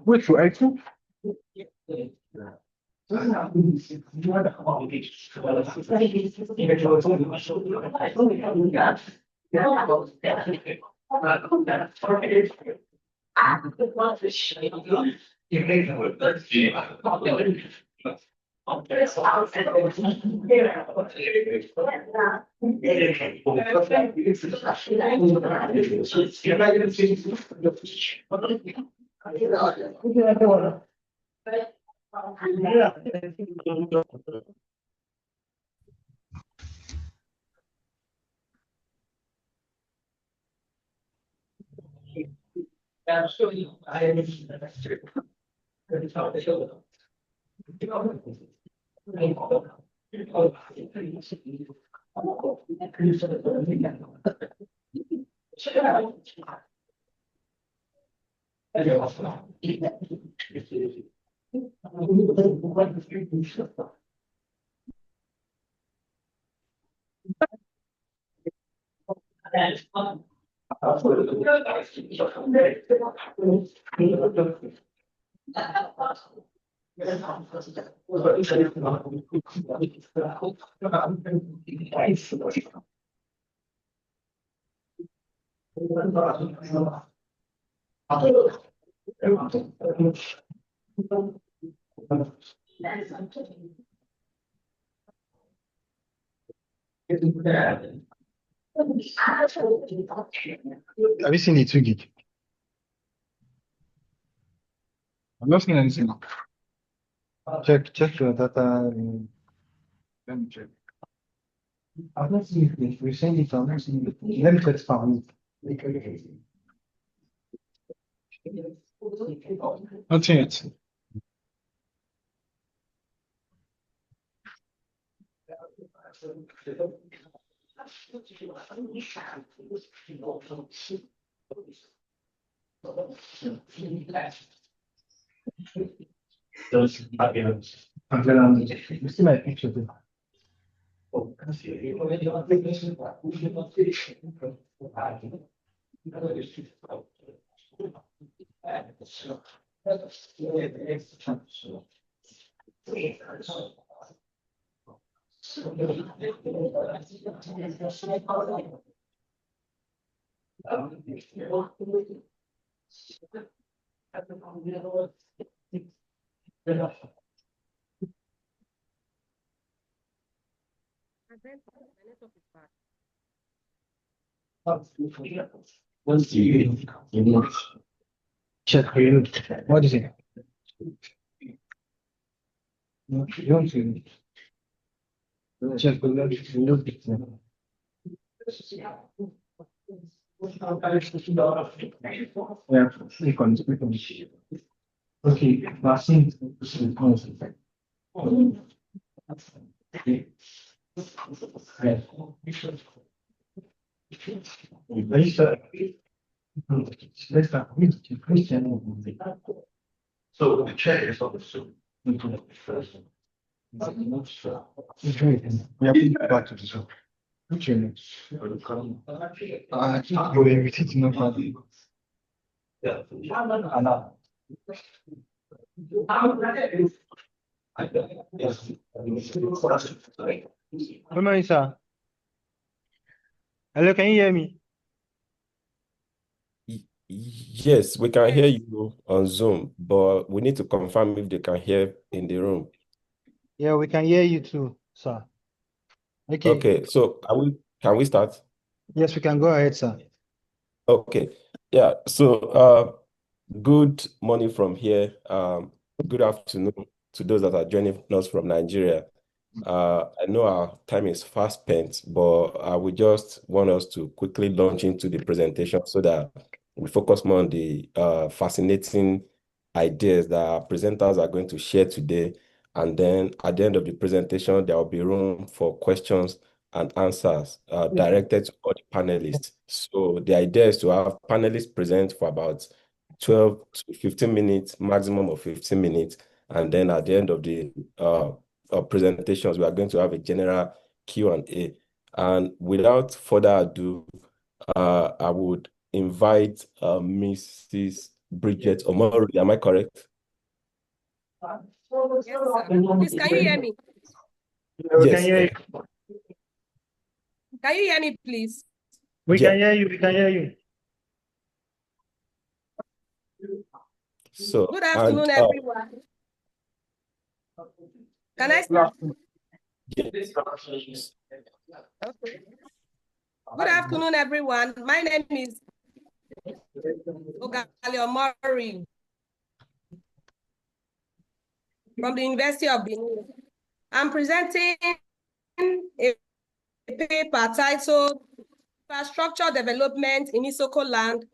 Which way? Have you seen the 2 gig? I've not seen anything. Check your data. Let me check. I've not seen it. We send it. I've not seen it. Let me check spam. Not seen it. You see my picture there? Check. What is it? No, you don't see it. Check. Yeah, click on it. Okay, vaccine. So the chair is on the soup. It's great. We have to go back to the soup. Which unit? I think you're invited to know probably. Anna. Good morning, sir. Hello, can you hear me? Yes, we can hear you on Zoom, but we need to confirm if they can hear in the room. Yeah, we can hear you too, sir. Okay. Okay, so can we start? Yes, we can go ahead, sir. Okay. Yeah, so good morning from here. Good afternoon to those that are joining us from Nigeria. I know our time is fast spent, but I would just want us to quickly launch into the presentation so that we focus more on the fascinating ideas that our presenters are going to share today. And then at the end of the presentation, there will be room for questions and answers directed to all the panelists. So the idea is to have panelists present for about 12 to 15 minutes, maximum of 15 minutes. And then at the end of the presentations, we are going to have a general Q&A. And without further ado, I would invite Mrs. Bridget Omori. Am I correct? Yes, sir. Please, can you hear me? Yes. Can you hear me, please? We can hear you. We can hear you. So, good afternoon, everyone. Can I start? Yes. Okay. Good afternoon, everyone. My name is Ogali Omori from the University of Benin. I'm presenting a paper titled Infrastructure Development in Isoko Land,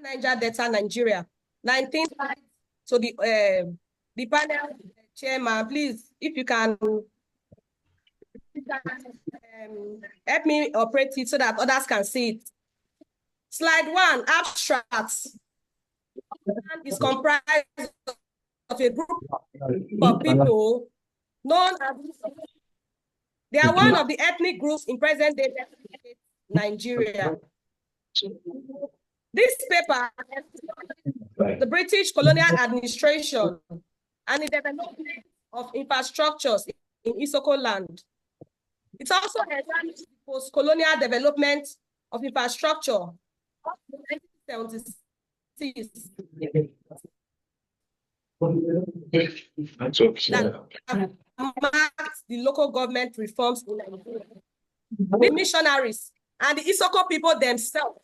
Niger Delta, Nigeria. 19 So the panel chairman, please, if you can help me operate it so that others can see it. Slide 1, abstracts. Is comprised of a group of people known as they are one of the ethnic groups in present-day Nigeria. This paper, the British colonial administration and the development of infrastructures in Isoko land. It also examines post-colonial development of infrastructure of 1976. That marked the local government reforms in Nigeria. The missionaries and the Isoko people themselves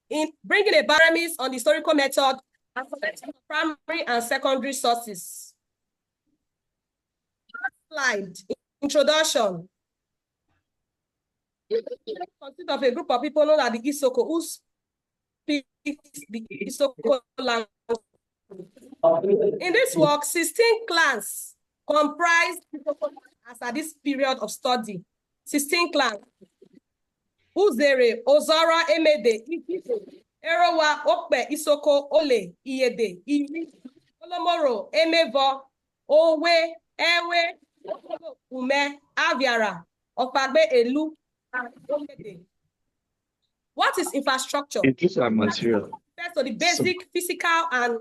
in bringing a barometer on the historical method and collecting primary and secondary sources. Slide, introduction. It consists of a group of people known as the Isoko who speak the Isoko language. In this work, 16 clans comprised as at this period of study. 16 clans. Uzere, Ozora, Emede, Ikite, Erowa, Okpe, Isoko, Ole, Iyede, Iri, Olomoro, Emevo, Owe, Ewe, Ume, Aviara, Opagbe, Elu, and Omede. What is infrastructure? It is a material. First, so the basic physical and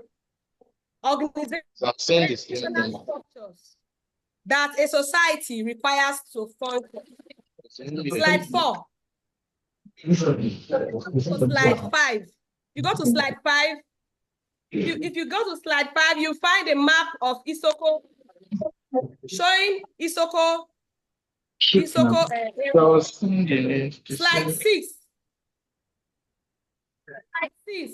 organizational structures that a society requires to function. Slide 4. So slide 5. You go to slide 5. If you go to slide 5, you find a map of Isoko showing Isoko. Slide 6. Slide 6.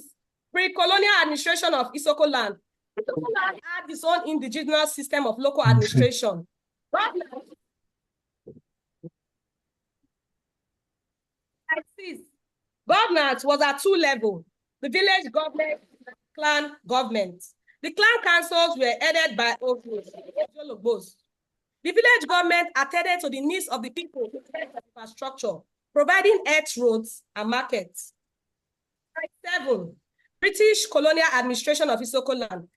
Pre-colonial administration of Isoko land. Isoko land had its own indigenous system of local administration. Governance was at 2 levels, the village government, clan government. The clan councils were headed by Ojolobos. The village government attended to the needs of the people with infrastructure, providing earth roads and markets. 7. British colonial administration of Isoko land.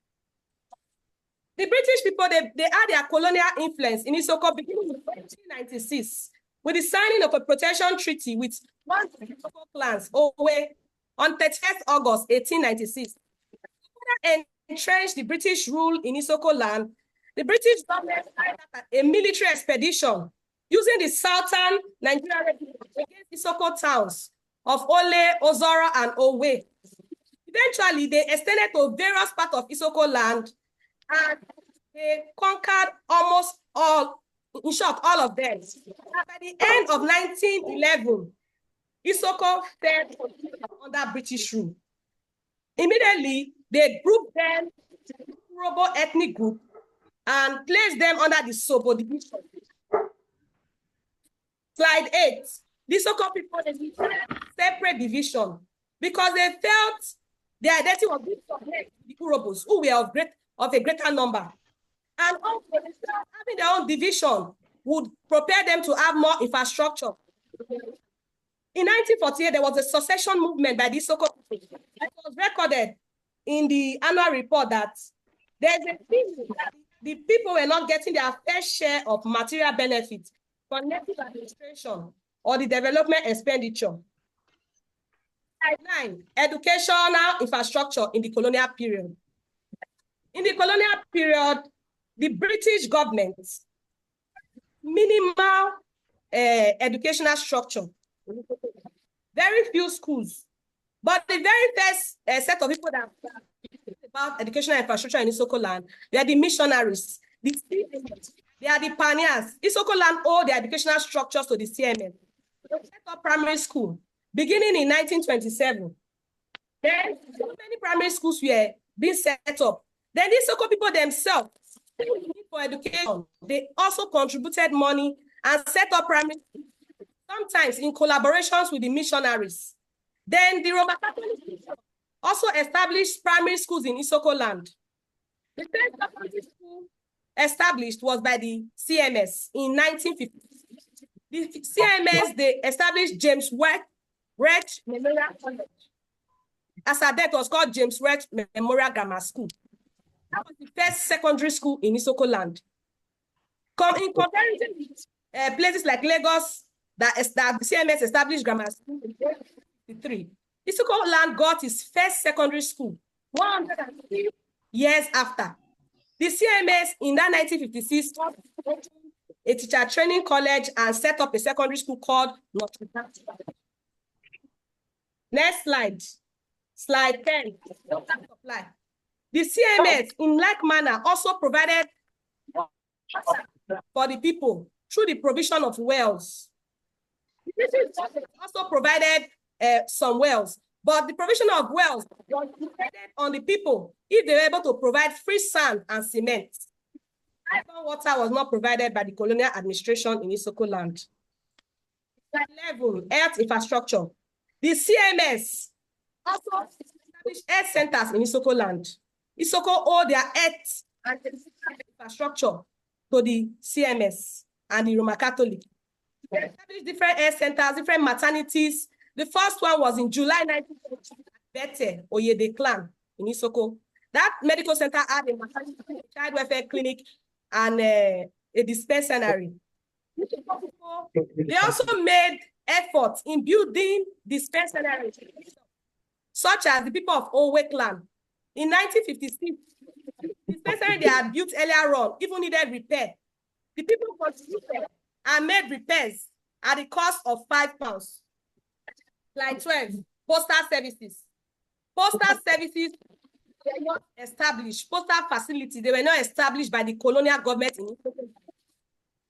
The British people, they had their colonial influence in Isoko beginning in 1896 with the signing of a protection treaty with one of the Isoko clans, Owe, on 30th August 1896. To entrench the British rule in Isoko land, the British government carried out a military expedition using the southern Nigerian against Isoko towns of Ole, Ozora, and Owe. Eventually, they extended to various parts of Isoko land and they conquered almost all, in short, all of them. And by the end of 1911, Isoko fell under British rule. Immediately, they grouped them into the Urobo ethnic group and placed them under the Sobo division. Slide 8. The Isoko people needed separate division because they felt their identity was the Urobos, who were of a greater number. And also, having their own division would prepare them to have more infrastructure. In 1948, there was a succession movement by the Isoko people. It was recorded in the annual report that there's a feeling that the people were not getting their fair share of material benefits from native administration or the development expenditure. 9, educational infrastructure in the colonial period. In the colonial period, the British government minimal educational structure, very few schools. But the very first set of people that about educational infrastructure in Isoko land, they are the missionaries. They are the pioneers. Isoko land owe the educational structures to the CMS. They set up primary school beginning in 1927. Then so many primary schools were being set up. Then these Isoko people themselves, for education, they also contributed money and set up primary schools, sometimes in collaborations with the missionaries. Then the Roman Catholic also established primary schools in Isoko land. The first primary school established was by the CMS in 1950. The CMS, they established James Wright Memorial College. As at that, was called James Wright Memorial Grammar School. That was the first secondary school in Isoko land. In comparison with places like Lagos, that CMS established grammar school in 1953. Isoko land got its first secondary school 103 years after. The CMS in that 1956 opened a teacher training college and set up a secondary school called Notre Dame. Next slide. Slide 10. The CMS, in like manner, also provided for the people through the provision of wells. Also provided some wells, but the provision of wells was dependent on the people if they were able to provide free sand and cement. Water was not provided by the colonial administration in Isoko land. 11, health infrastructure. The CMS also established health centers in Isoko land. Isoko owe their health and infrastructure to the CMS and the Roman Catholic. They established different health centers, different maternities. The first one was in July 1920 at Bete Oyede Clan in Isoko. That medical center had a maternity, child welfare clinic, and a dispensary. They also made efforts in building dispensaries, such as the people of Owe Clan. In 1956, the dispensary they had built earlier on even needed repair. The people contributed and made repairs at the cost of £5. Slide 12, postal services. Postal services were not established. Postal facilities, they were not established by the colonial government in Isoko.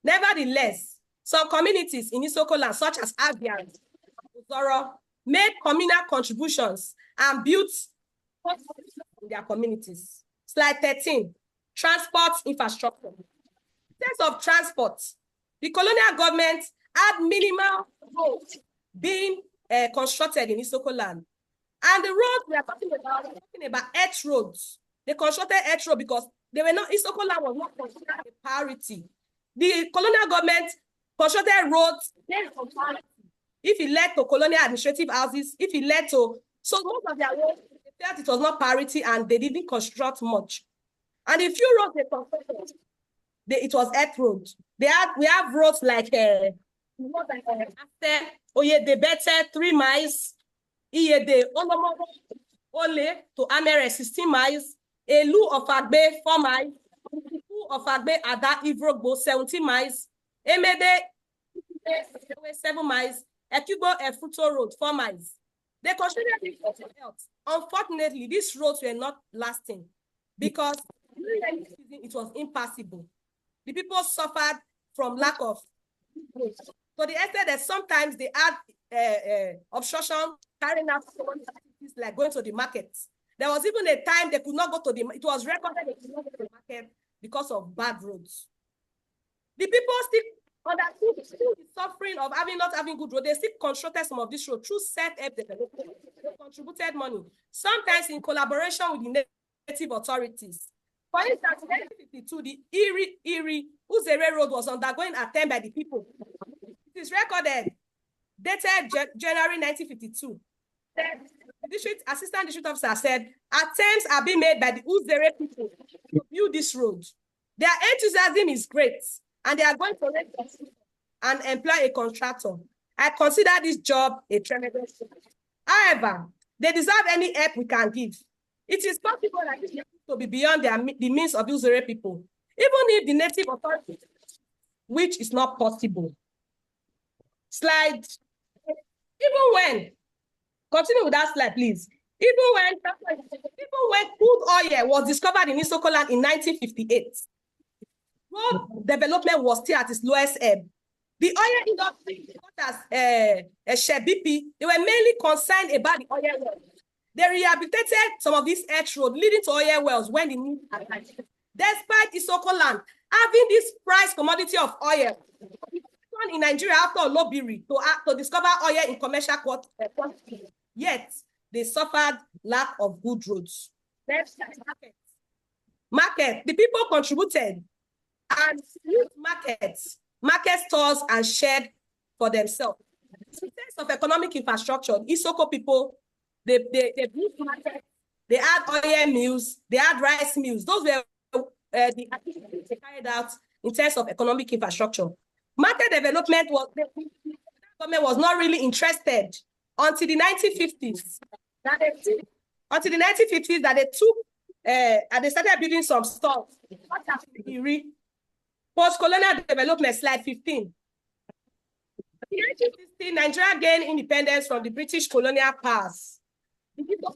Nevertheless, some communities in Isoko land, such as Abia, Ozoro, made communal contributions and built in their communities. Slide 13, transport infrastructure. In terms of transport, the colonial government had minimal roads being constructed in Isoko land. And the roads we are talking about earth roads. They constructed earth road because they were not, Isoko land was not considered a priority. The colonial government constructed roads based on priority. If it led to colonial administrative houses, if it led to, so most of their roads, they felt it was not priority and they didn't construct much. And the few roads they constructed, it was earth roads. We have roads like Oyede Bete 3 miles, Iyede Olomobo Ole to Amere 16 miles, Elu of Agbe 4 miles, Elu of Agbe Ada Ivrogbo 17 miles, Emede 7 miles, Ekubo Efuto Road 4 miles. They constructed it. Unfortunately, these roads were not lasting because it was impassable. The people suffered from lack of roads. So the extent that sometimes they had obstruction carrying out activities like going to the market. There was even a time they could not go to the market. It was recorded they could not go to the market because of bad roads. The people still suffering of not having good roads. They still constructed some of this road through self-help development. They contributed money, sometimes in collaboration with the native authorities. For instance, in 1952, the Iri Uzere Road was undergoing attempt by the people. It is recorded, dated January 1952. The assistant district officer said, attempts are being made by the Uzere people to build this road. Their enthusiasm is great, and they are going to and employ a contractor. I consider this job a tremendous job. However, they deserve any help we can give. It is possible that this to be beyond the means of usury people, even if the native authorities, which is not possible. Slide. Even when, continue with that slide, please. Even when crude oil was discovered in Isoko land in 1958, road development was still at its lowest ebb. The oil industry, such as Shell BP, they were mainly concerned about the oil wells. They rehabilitated some of these edge roads leading to oil wells when the need arises. Despite Isoko land having this price commodity of oil, in Nigeria after Olobiri to discover oil in commercial quantity, yet they suffered lack of good roads. Market. The people contributed and used market stores and shared for themselves. In terms of economic infrastructure, Isoko people, they built markets, they had oil mills, they had rice mills. Those were the activities they carried out in terms of economic infrastructure. Market development the government was not really interested until the 1950s. That they took and they started building some stores. Post-colonial development, slide 15. In 1960, Nigeria gained independence from the British colonial powers. The people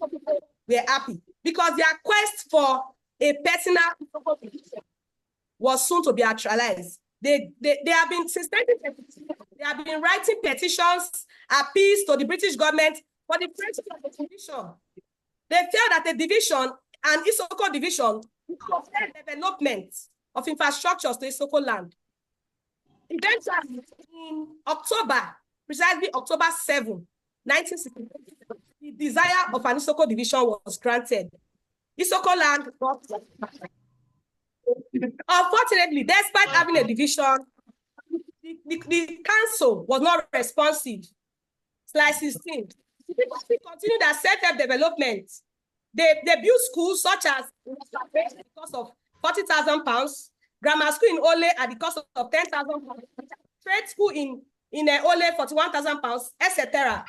were happy because their quest for a personal was soon to be actualized. They have been since 1950, they have been writing petitions, appeals to the British government for the creation of the division. They felt that the division and Isoko division would development of infrastructures to Isoko land. Eventually, in October, precisely October 7, 1960, the desire of an Isoko division was granted. Isoko land got. Unfortunately, despite having a division, the council was not responsive. Slide 16. They continued their self-help development. They built schools such as at the cost of £40,000, grammar school in Ole at the cost of £10,000, trade school in Ole £41,000, etc.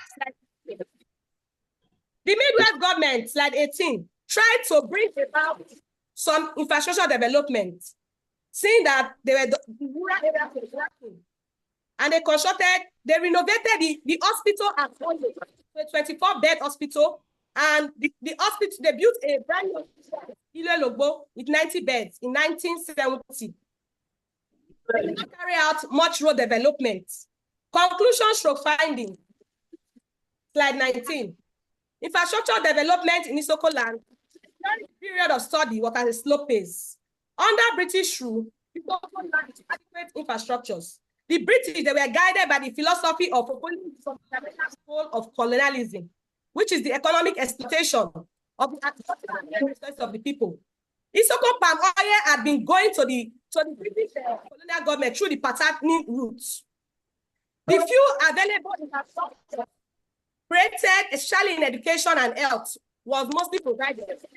The Midwest government, slide 18, tried to bring about some infrastructure development, seeing that they were rural areas were lacking. And they renovated the hospital at Ole, a 24-bed hospital, and the hospital, they built a brand new hospital with 90 beds in 1970. They did not carry out much road development. Conclusion/finding. Slide 19. Infrastructure development in Isoko land during the period of study was at a slow pace. Under British rule, Isoko land had adequate infrastructures. The British, they were guided by the philosophy of goal of colonialism, which is the economic exploitation of the agricultural resources of the people. Isoko palm oil had been going to the British colonial government through the Patagonian routes. The few available infrastructure created, especially in education and health, was mostly provided by the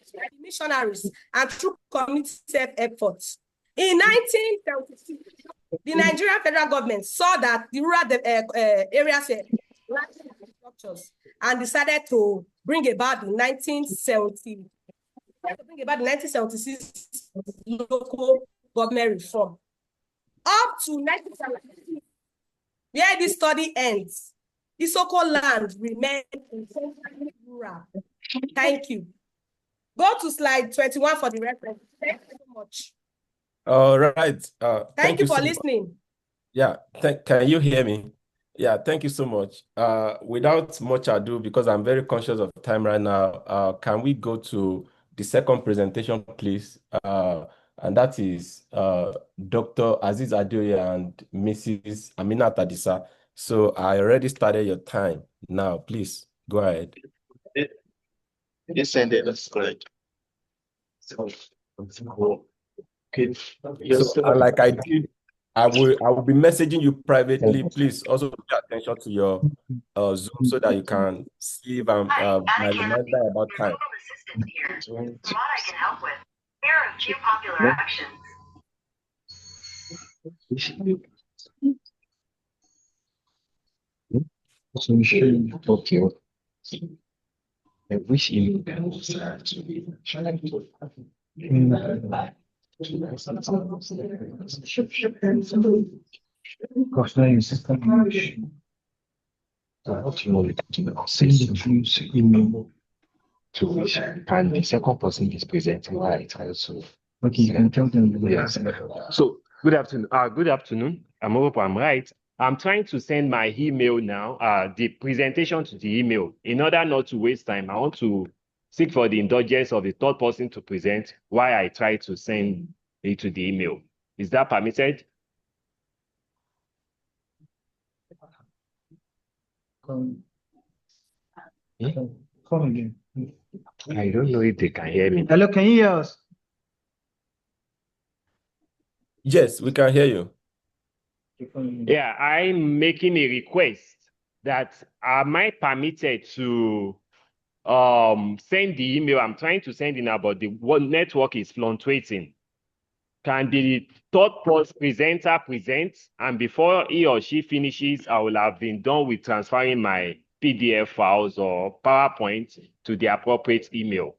missionaries and through community self-efforts. In 1976, the Nigerian federal government saw that the rural areas were lacking infrastructures and decided to bring about the 1976 local government reform. Up to 1976, where this study ends, Isoko land remained essentially rural. Thank you. Go to slide 21 for the reference. Thank you so much. All right. Thank you for listening. Yeah, can you hear me? Yeah, thank you so much. Without much ado, because I'm very conscious of time right now, can we go to the second presentation, please? And that is Dr. Aziz Adeoye and Mrs. Aminat Adisa. So I already started your time. Now, please go ahead. Yes, and that's correct. Okay. So, like I did, I will be messaging you privately. Please also pay attention to your Zoom so that you can see if I'm my reminder about time. From what I can help with, here are a few popular actions. Okay. Which email was to be gosh, no, system English. What you want to do? Send the views email to which and the second person is presenting right also. Okay, you can tell them. Yes. So good afternoon. Good afternoon. I hope I'm right. I'm trying to send my email now, the presentation to the email. In order not to waste time, I want to seek for the indulgence of the third person to present why I try to send it to the email. Is that permitted? Come again. I don't know if they can hear me. Hello, can you hear us? Yes, we can hear you. Yeah, I'm making a request that am I permitted to send the email I'm trying to send in now, but the network is fluctuating. Can the third presenter present? And before he or she finishes, I will have been done with transferring my PDF files or PowerPoint to the appropriate email.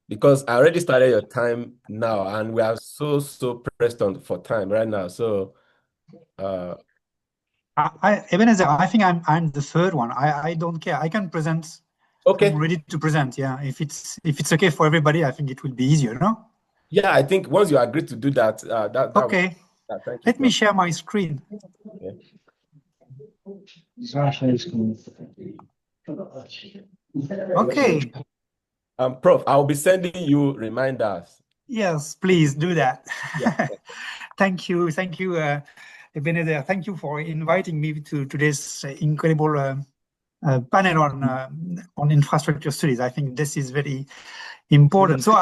Because I already started your time now, and we are so pressed on for time right now. So, Ebenezer, I think I'm the third one. I don't care. I can present. okay. I'm ready to present. Yeah, if it's okay for everybody, I think it will be easier. No? Yeah, I think once you agree to do that, okay. Thank you. Let me share my screen. Okay. Prof, I'll be sending you reminders. Yes, please do that. Yeah. Thank you, Ebenezer. Thank you for inviting me to today's incredible panel on infrastructure studies. I think this is very important. So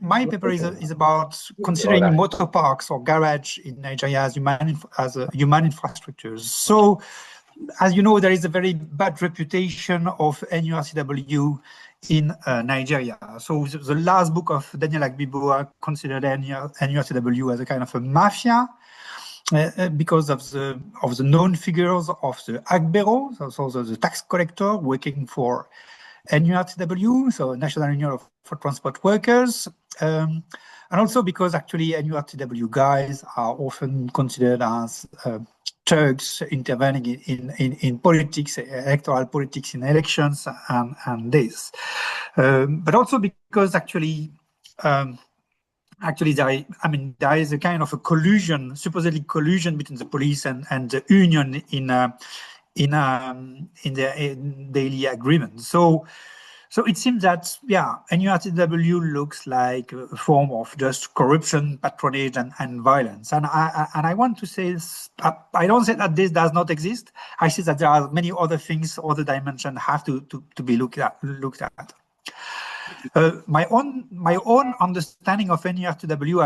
my paper is about considering motor parks or garage in Nigeria as human infrastructures. So, as you know, there is a very bad reputation of NURTW in Nigeria. So the last book of Daniel Agbiboa considered NURTW as a kind of a mafia because of the known figures of the Agbero, so the tax collector working for NURTW, so National Union for Transport Workers, and also because actually NURTW guys are often considered as thugs intervening in politics, electoral politics in elections and this. But also because actually there is a kind of a collusion, supposedly collusion between the police and the union in their daily agreement. So it seems that, yeah, NURTW looks like a form of just corruption, patronage, and violence. And I want to say, I don't say that this does not exist. I see that there are many other things, other dimensions have to be looked at. My own understanding of NURTW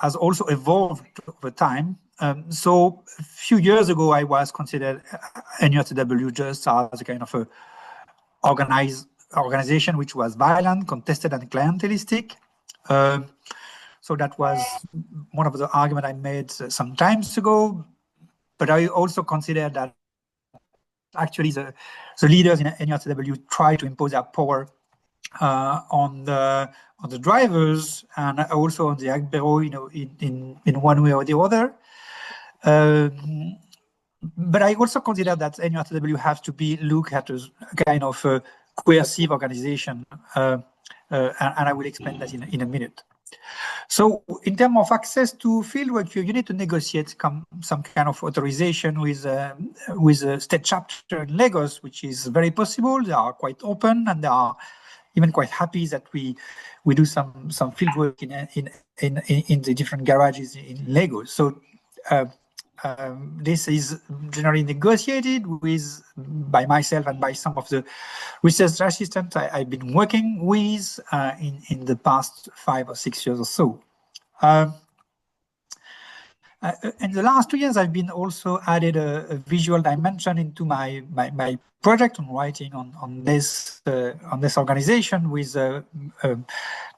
has also evolved over time. So a few years ago, I was considered NURTW just as a kind of a organization which was violent, contested, and clientelistic. So that was one of the arguments I made some time ago. But I also consider that actually the leaders in NURTW try to impose their power on the drivers and also on the Agbero, in one way or the other. But I also consider that NURTW has to be looked at as a kind of a coercive organization, and I will explain that in a minute. So in terms of access to fieldwork, you need to negotiate some kind of authorization with a state chapter in Lagos, which is very possible. They are quite open and they are even quite happy that we do some fieldwork in the different garages in Lagos. So this is generally negotiated by myself and by some of the research assistants I've been working with in the past 5 or 6 years or so. in the last 2 years, I've been also added a visual dimension into my project on writing on this organization with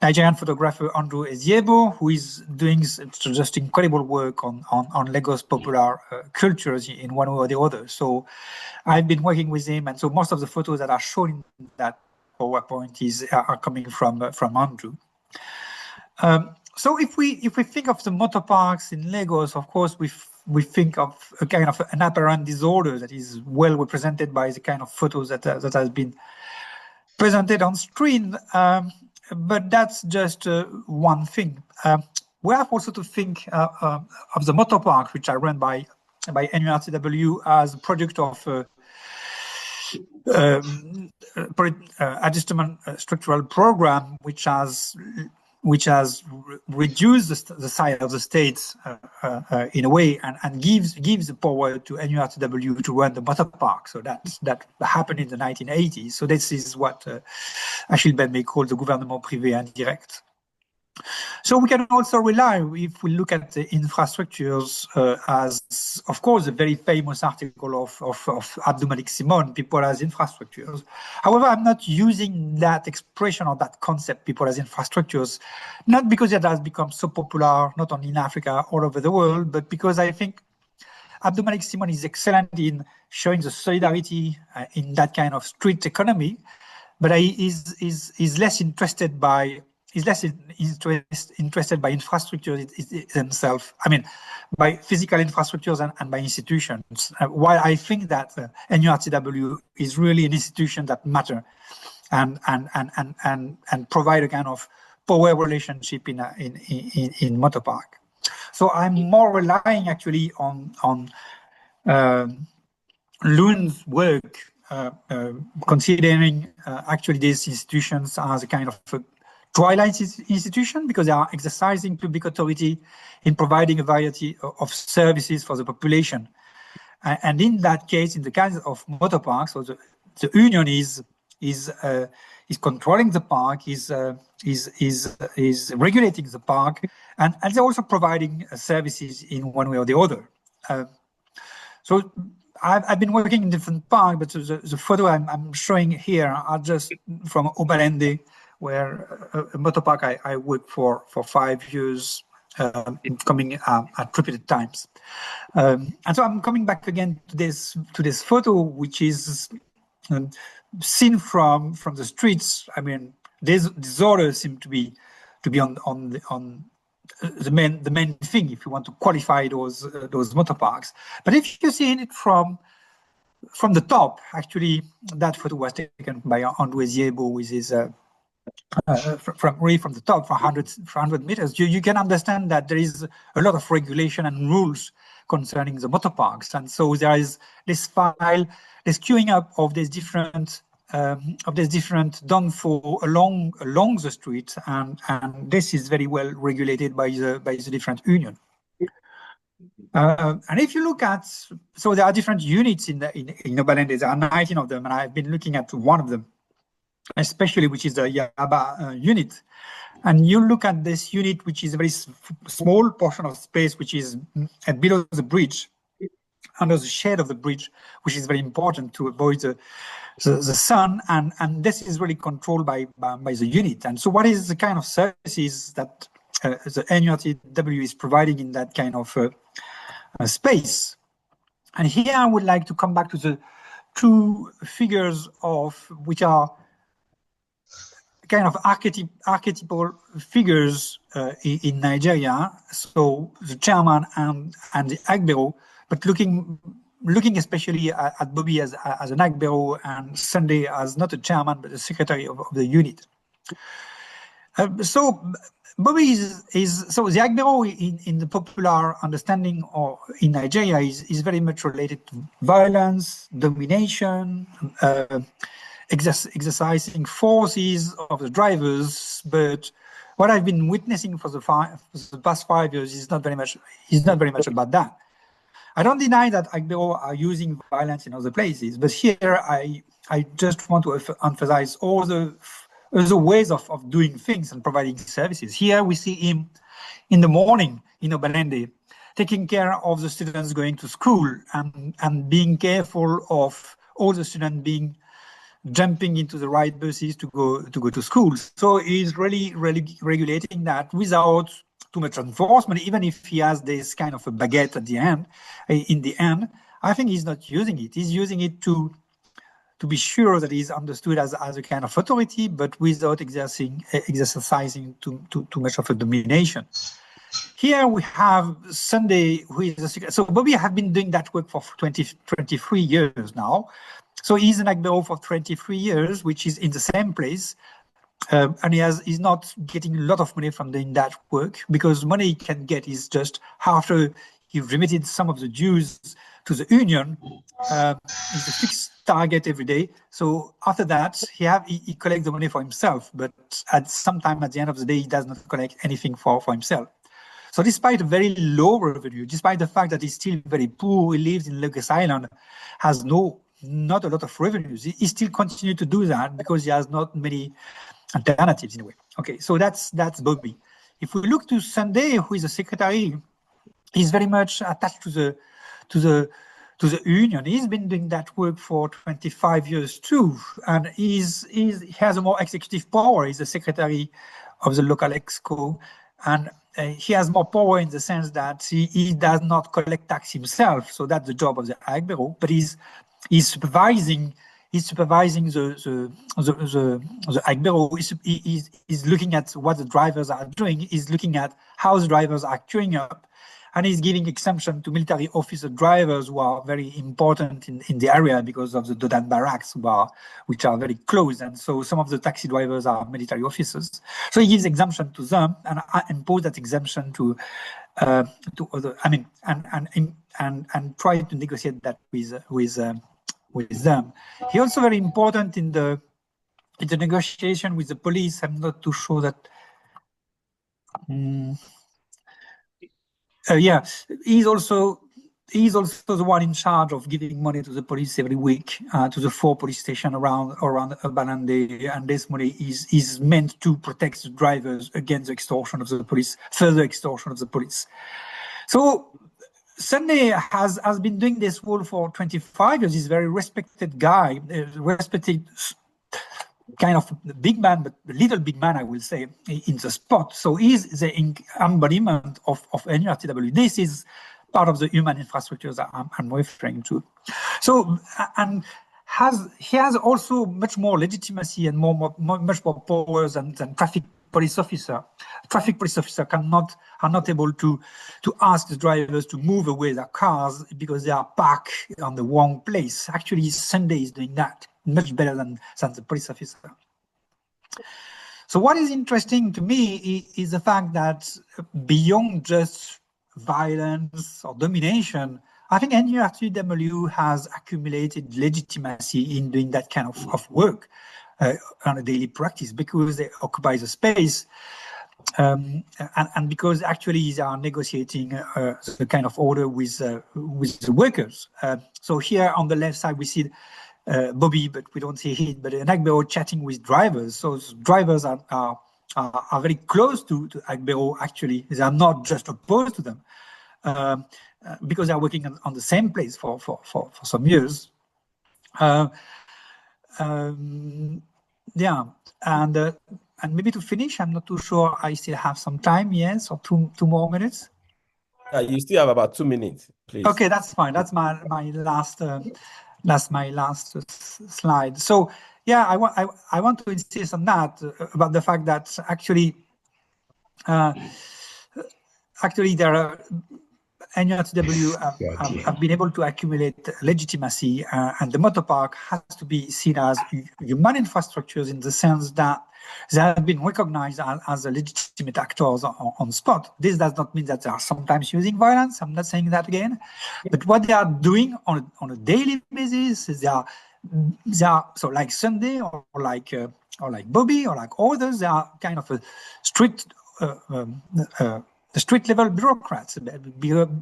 Nigerian photographer Andrew Eziebo, who is doing just incredible work on Lagos popular cultures in one way or the other. So I've been working with him, and so most of the photos that are shown in that PowerPoint are coming from Andrew. So if we think of the motor parks in Lagos, of course we think of a kind of an apparent disorder that is well represented by the kind of photos that has been presented on screen. But that's just one thing. We have also to think of the motor parks, which are run by NURTW as a product of adjustment structural program, which has reduced the size of the states in a way, and gives the power to NURTW to run the motor park. So that happened in the 1980s. So this is what Achille Ben may call the gouvernement privé indirect. So we can also rely, if we look at the infrastructures, as of course a very famous article of Abdou-Malik Simon, people as infrastructures. However, I'm not using that expression or that concept, people as infrastructures, not because it has become so popular, not only in Africa, all over the world, but because I think Abdou-Malik Simon is excellent in showing the solidarity in that kind of street economy, but is less interested by infrastructures themselves. I mean, by physical infrastructures and by institutions. While I think that NURTW is really an institution that matter and provide a kind of power relationship in motor park. So I'm more relying actually on Loon's work, considering actually these institutions as a kind of a twilight institution, because they are exercising public authority in providing a variety of services for the population. And in that case, in the case of motor parks, so the union is controlling the park, is regulating the park, and they're also providing services in one way or the other. So I've been working in different parks, but the photo I'm showing here are just from Obalende, where a motor park I worked for 5 years, coming at repeated times. And so I'm coming back again to this photo, which is seen from the streets. I mean, these disorders seem to be on the main thing if you want to qualify those motor parks. But if you see it from the top, actually, that photo was taken by Andrew Eziebo with his from the top, for 100 meters, you can understand that there is a lot of regulation and rules concerning the motor parks, and so there is this queuing up of these different downfall along the street, and this is very well regulated by the different union. And if you look at, so there are different units in Obalende. There are 19 of them, and I've been looking at one of them, especially, which is the Yaba unit. And you look at this unit, which is a very small portion of space, which is below the bridge, under the shade of the bridge, which is very important to avoid the sun. And this is really controlled by the unit. And so what is the kind of services that the NURTW is providing in that kind of space? And here I would like to come back to the two figures which are kind of archetypal figures in Nigeria. So the chairman and the Agbero, but looking especially at Bobby as an Agbero, and Sunday as not a chairman but a secretary of the unit. So Bobby so the Agbero in the popular understanding or in Nigeria is very much related to violence, domination, exercising forces of the drivers. But what I've been witnessing for the past 5 years is not very much about that. I don't deny that Agbero are using violence in other places, but here I just want to emphasize all the ways of doing things and providing services. Here we see him in the morning in Obalende taking care of the students going to school and being careful of all the students jumping into the right buses to go to school. So he's really regulating that without too much enforcement, even if he has this kind of a baguette at the end. In the end, I think he's not using it. He's using it to be sure that he's understood as a kind of authority, but without exercising too much of a domination. Here we have Sunday, who is so Bobby has been doing that work for 23 years now. So he's an Agbero for 23 years, which is in the same place. And he's not getting a lot of money from doing that work, because money he can get is just after he remitted some of the dues to the union. It's a fixed target every day. So after that, he collects the money for himself, but at some time at the end of the day, he does not collect anything for himself. So despite a very low revenue, despite the fact that he's still very poor, he lives in Locust Island, has not a lot of revenues, he still continues to do that because he has not many alternatives in a way. Okay, so that's Bobby. If we look to Sunday, who is the secretary, he's very much attached to the union. He's been doing that work for 25 years too, and he has a more executive power. He's the secretary of the local exco, and he has more power in the sense that he does not collect tax himself. So that's the job of the Agbero, but he's supervising the Agbero. He's looking at what the drivers are doing. He's looking at how the drivers are queuing up, and he's giving exemption to military officer drivers who are very important in the area because of the Dodan barracks, which are very close. And so some of the taxi drivers are military officers. So he gives exemption to them, and I impose that exemption to other. I mean, and try to negotiate that with them. He also very important in the negotiation with the police. I'm not too sure that. Yeah, he's also the one in charge of giving money to the police every week, to the 4 police stations around Balande, and this money is meant to protect the drivers against the extortion of the police, further extortion of the police. So Sunday has been doing this role for 25 years. He's a very respected guy, respected kind of big man, but a little big man, I will say, in the spot. So he's the embodiment of NURTW. This is part of the human infrastructure that I'm referring to. So, and he has also much more legitimacy and much more powers than traffic police officer. Traffic police officer are not able to ask the drivers to move away their cars because they are parked on the wrong place. Actually, Sunday is doing that much better than the police officer. So what is interesting to me is the fact that beyond just violence or domination, I think NURTW has accumulated legitimacy in doing that kind of work on a daily practice, because they occupy the space and because actually they are negotiating the kind of order with the workers. So here on the left side we see Bobby, but we don't see it, but an Agbero chatting with drivers. So drivers are very close to Agbero. Actually, they are not just opposed to them because they are working on the same place for some years. Yeah, and maybe to finish, I'm not too sure. I still have some time. Yes, or two more minutes. You still have about 2 minutes, please. Okay, that's fine. That's my last. That's my last slide. So yeah, I want to insist on that, about the fact that actually there are NURTW have been able to accumulate legitimacy, and the motor park has to be seen as human infrastructures in the sense that they have been recognized as a legitimate actors on spot. This does not mean that they are sometimes using violence. I'm not saying that again, but what they are doing on a daily basis is they are so like Sunday or like Bobby or like others. They are kind of a strict street level bureaucrats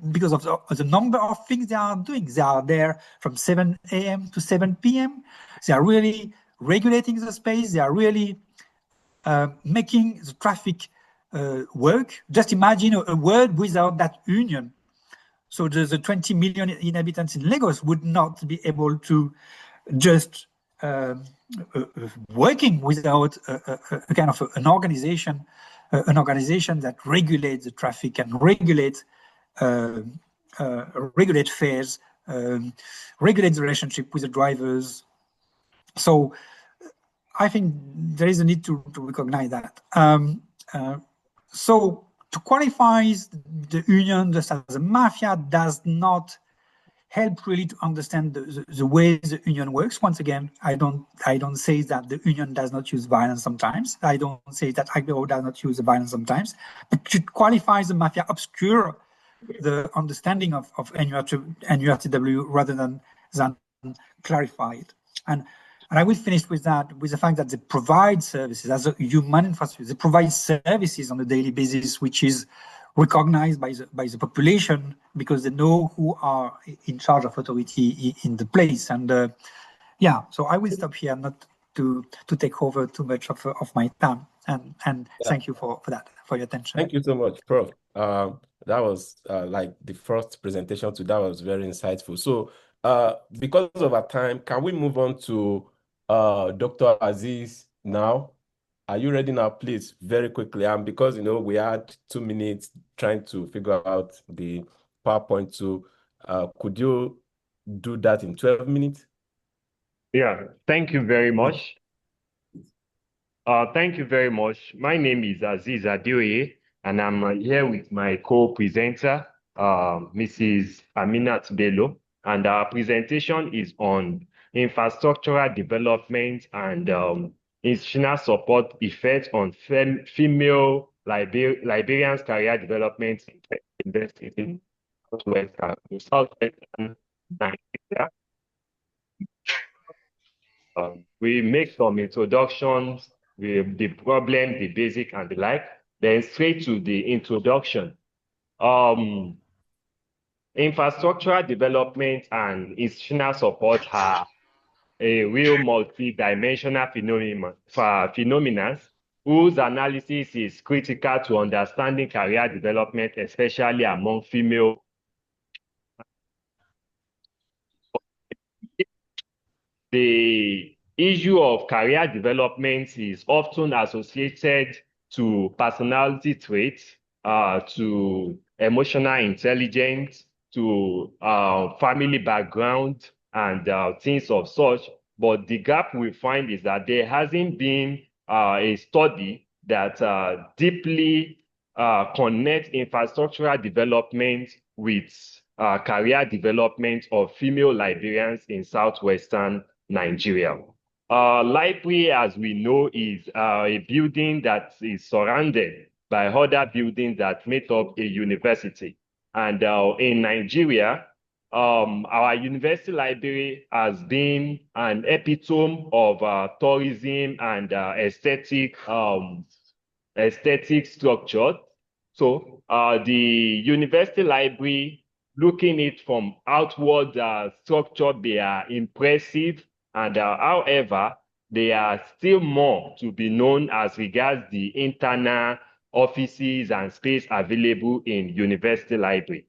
because of the number of things they are doing. They are there from 7 a.m. to 7 p.m. They are really regulating the space. They are really making the traffic work. Just imagine a world without that union. So the 20 million inhabitants in Lagos would not be able to just working without a kind of an organization that regulates the traffic and regulates fares, regulates the relationship with the drivers. So I think there is a need to recognize that. So to qualify the union just as a mafia does not help really to understand the way the union works. Once again, I don't say that the union does not use violence sometimes. I don't say that Agro does not use violence sometimes. But to qualify the mafia obscure the understanding of NURTW rather than clarify it. And I will finish with that, with the fact that they provide services as a human infrastructure. They provide services on a daily basis, which is recognized by the population because they know who are in charge of authority in the place. And yeah, so I will stop here, not to take over too much of my time. And thank you for that, for your attention. Thank you so much, Prof. That was like the first presentation to that was very insightful. So because of our time, can we move on to Dr. Aziz now? Are you ready now, please, very quickly? And because, we had 2 minutes trying to figure out the PowerPoint, so could you do that in 12 minutes? Yeah, thank you very much. Thank you very much. My name is Aziz Adeoye, and I'm here with my co-presenter, Mrs. Aminat Bello, and our presentation is on infrastructural development and institutional support effect on female Liberians' career development in Southwestern Nigeria. We make some introductions with the problem, the basic, and the like, then straight to the introduction. Infrastructural development and institutional support are a real multi-dimensional phenomena whose analysis is critical to understanding career development, especially among female. The issue of career development is often associated to personality traits, to emotional intelligence, to family background, and things of such. But the gap we find is that there hasn't been a study that deeply connects infrastructural development with career development of female Liberians in Southwestern Nigeria. Library, as we know, is a building that is surrounded by other buildings that make up a university. And in Nigeria, our university library has been an epitome of tourism and aesthetic structure. So the university library, looking it from outward structure, they are impressive. And however, there are still more to be known as regards the internal offices and space available in university library.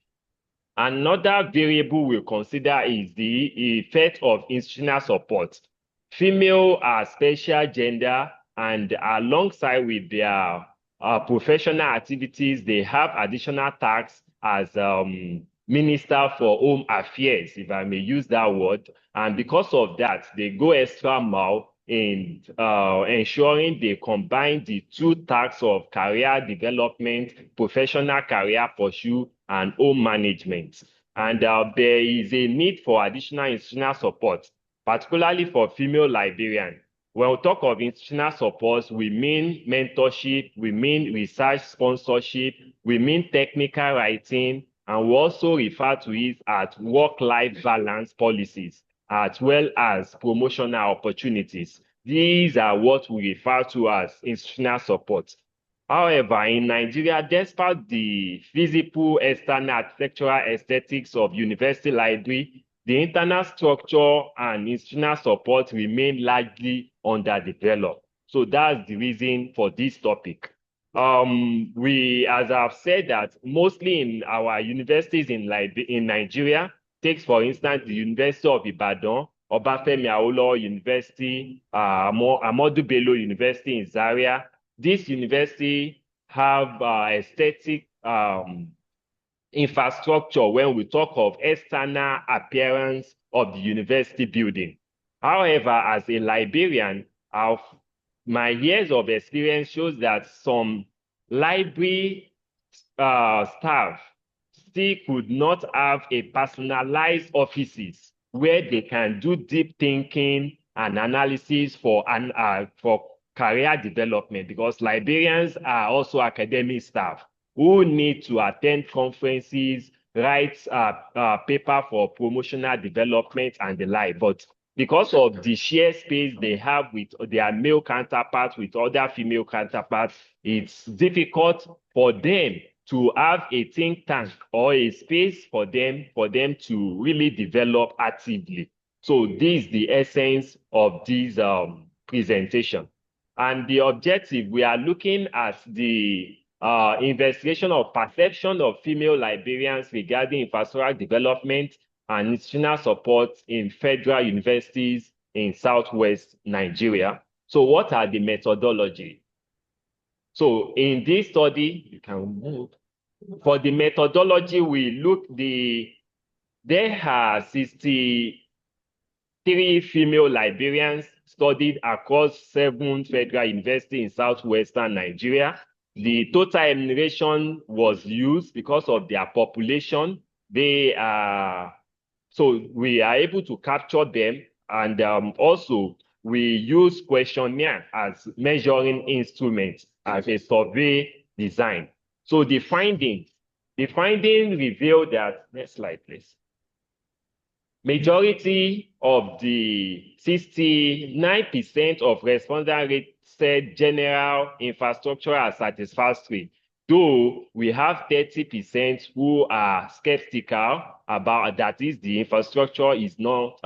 Another variable we'll consider is the effect of institutional support. Female are special gender, and alongside with their professional activities, they have additional tasks as Minister for Home Affairs, if I may use that word. And because of that, they go extra mile in ensuring they combine the two tasks of career development, professional career pursuit, and home management. And there is a need for additional institutional support, particularly for female Liberians. When we talk of institutional support, we mean mentorship, we mean research sponsorship, we mean technical writing, and we also refer to it as work-life balance policies, as well as promotional opportunities. These are what we refer to as institutional support. However, in Nigeria, despite the physical, external, architectural aesthetics of university library, the internal structure and institutional support remain largely underdeveloped. So that's the reason for this topic. as I've said, that mostly in our universities in Nigeria, takes for instance the University of Ibadan, Obafemi Awolowo University, Ahmadu Bello University in Zaria. This university have aesthetic infrastructure when we talk of external appearance of the university building. However, as a librarian, my years of experience shows that some library staff still could not have a personalized offices where they can do deep thinking and analysis for career development, because librarians are also academic staff who need to attend conferences, write paper for promotional development and the like. But because of the shared space they have with their male counterparts, with other female counterparts, it's difficult for them to have a think tank or a space for them to really develop actively. So this is the essence of this presentation. And the objective, we are looking at the investigation of perception of female librarians regarding infrastructural development and institutional support in federal universities in Southwest Nigeria. So what are the methodology? So in this study, you can move. For the methodology, there are 63 female librarians studied across 7 federal universities in Southwestern Nigeria. The total enumeration was used because of their population. So we are able to capture them, and also we use questionnaire as measuring instruments as a survey design. So the findings reveal that, next slide please. Majority of the 69% of respondents said general infrastructure are satisfactory, though we have 30% who are skeptical about that, is the infrastructure is not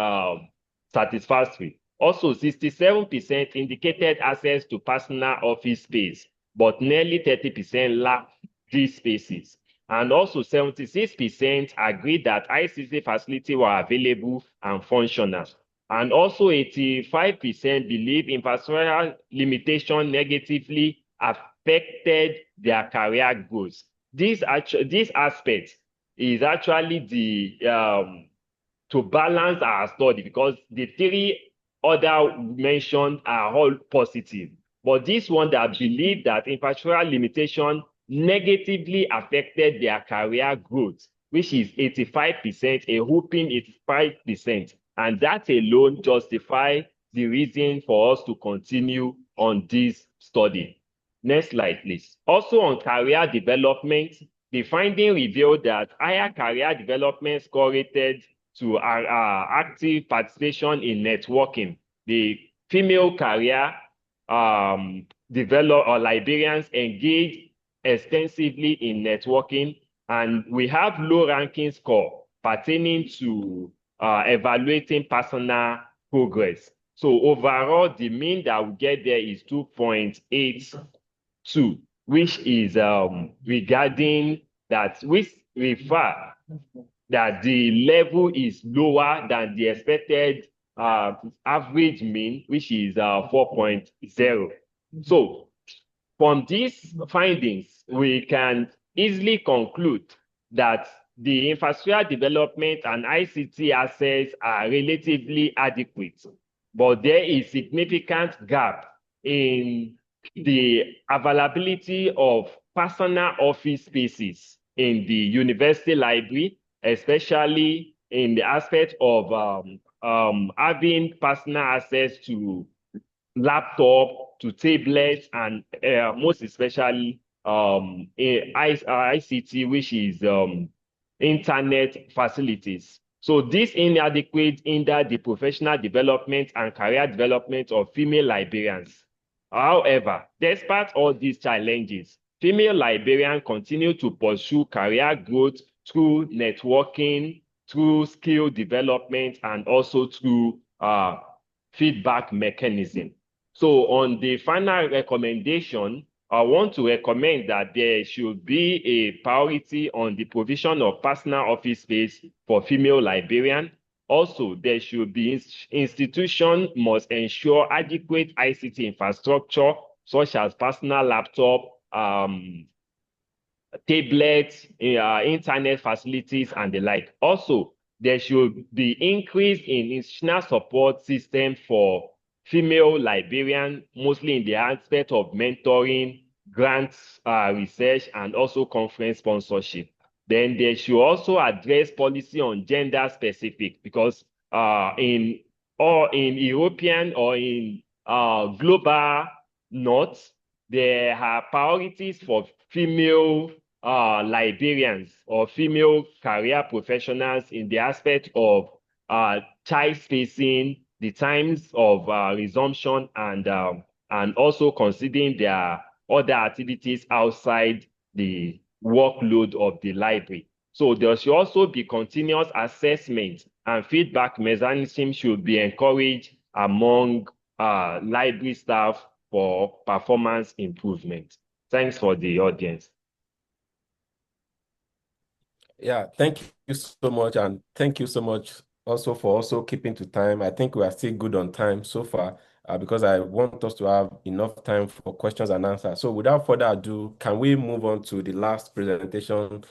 satisfactory. Also, 67% indicated access to personal office space, but nearly 30% lack these spaces. And also 76% agreed that ICT facilities were available and functional. And also 85% believe infrastructural limitation negatively affected their career goals. This aspect is actually the to balance our study, because the 3 other mentioned are all positive. But this one that believe that infrastructural limitation negatively affected their career growth, which is 85%, a whopping 85%. And that alone justifies the reason for us to continue on this study. Next slide, please. Also on career development, the finding revealed that higher career development correlated to active participation in networking. The female career librarians engage extensively in networking, and we have low ranking score pertaining to evaluating personal progress. So overall, the mean that we get there is 2.82, which is regarding that, which refer that the level is lower than the expected average mean, which is 4.0. So from these findings, we can easily conclude that the infrastructure development and ICT assets are relatively adequate, but there is significant gap in the availability of personal office spaces in the university library, especially in the aspect of having personal access to laptop, to tablets, and most especially ICT, which is internet facilities. So this inadequate hinder the professional development and career development of female librarians. However, despite all these challenges, female librarians continue to pursue career growth through networking, through skill development, and also through feedback mechanism. So on the final recommendation, I want to recommend that there should be a priority on the provision of personal office space for female librarians. Also, there should be institution must ensure adequate ICT infrastructure, such as personal laptop, tablets, internet facilities, and the like. Also, there should be increase in institutional support system for female librarians, mostly in the aspect of mentoring, grants, research, and also conference sponsorship. Then they should also address policy on gender specific, because in European or in global north, there are priorities for female librarians or female career professionals in the aspect of child spacing, the times of resumption, and also considering their other activities outside the workload of the library. So there should also be continuous assessment, and feedback mechanism should be encouraged among library staff for performance improvement. Thanks for the audience. Yeah, thank you so much, and thank you so much also for also keeping to time. I think we are still good on time so far, because I want us to have enough time for questions and answers. So without further ado, can we move on to the last presentation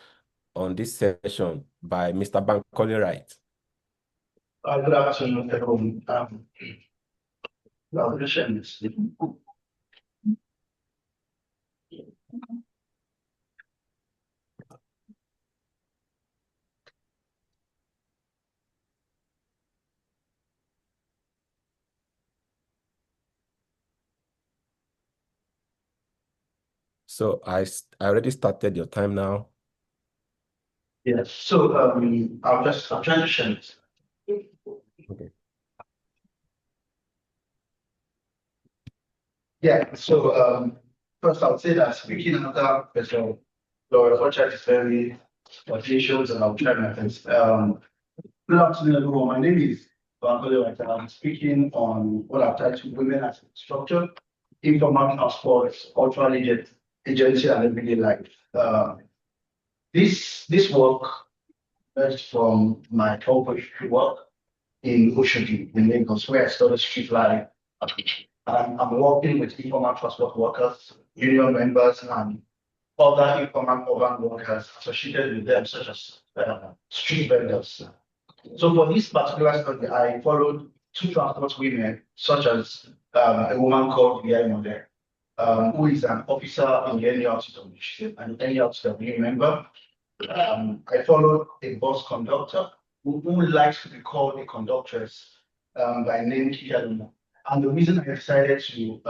on this session by Mr. Bankole Wright? Good afternoon, everyone. So I already started your time now. Yes. So I'll transition it. Okay. Yeah. So first I would say that speaking after Professor Laura Forchard is very audacious, and I'll try my best. Good afternoon, everyone. My name is Bankole Wright, and I'm speaking on what I've titled Women as Structure, Informal Transport, Cultural Agency, and Everyday Life. This work is from my poetry work in Oshodi, in Lagos, where I studied street life. I'm working with informal transport workers, union members, and other informal urban workers associated with them, such as street vendors. So for this particular study, I followed two transport women, such as a woman called Mode, who is an officer in the NERTW, an NERTW member. I followed a bus conductor who likes to be called a conductress by name Kikaluma. And the reason I decided to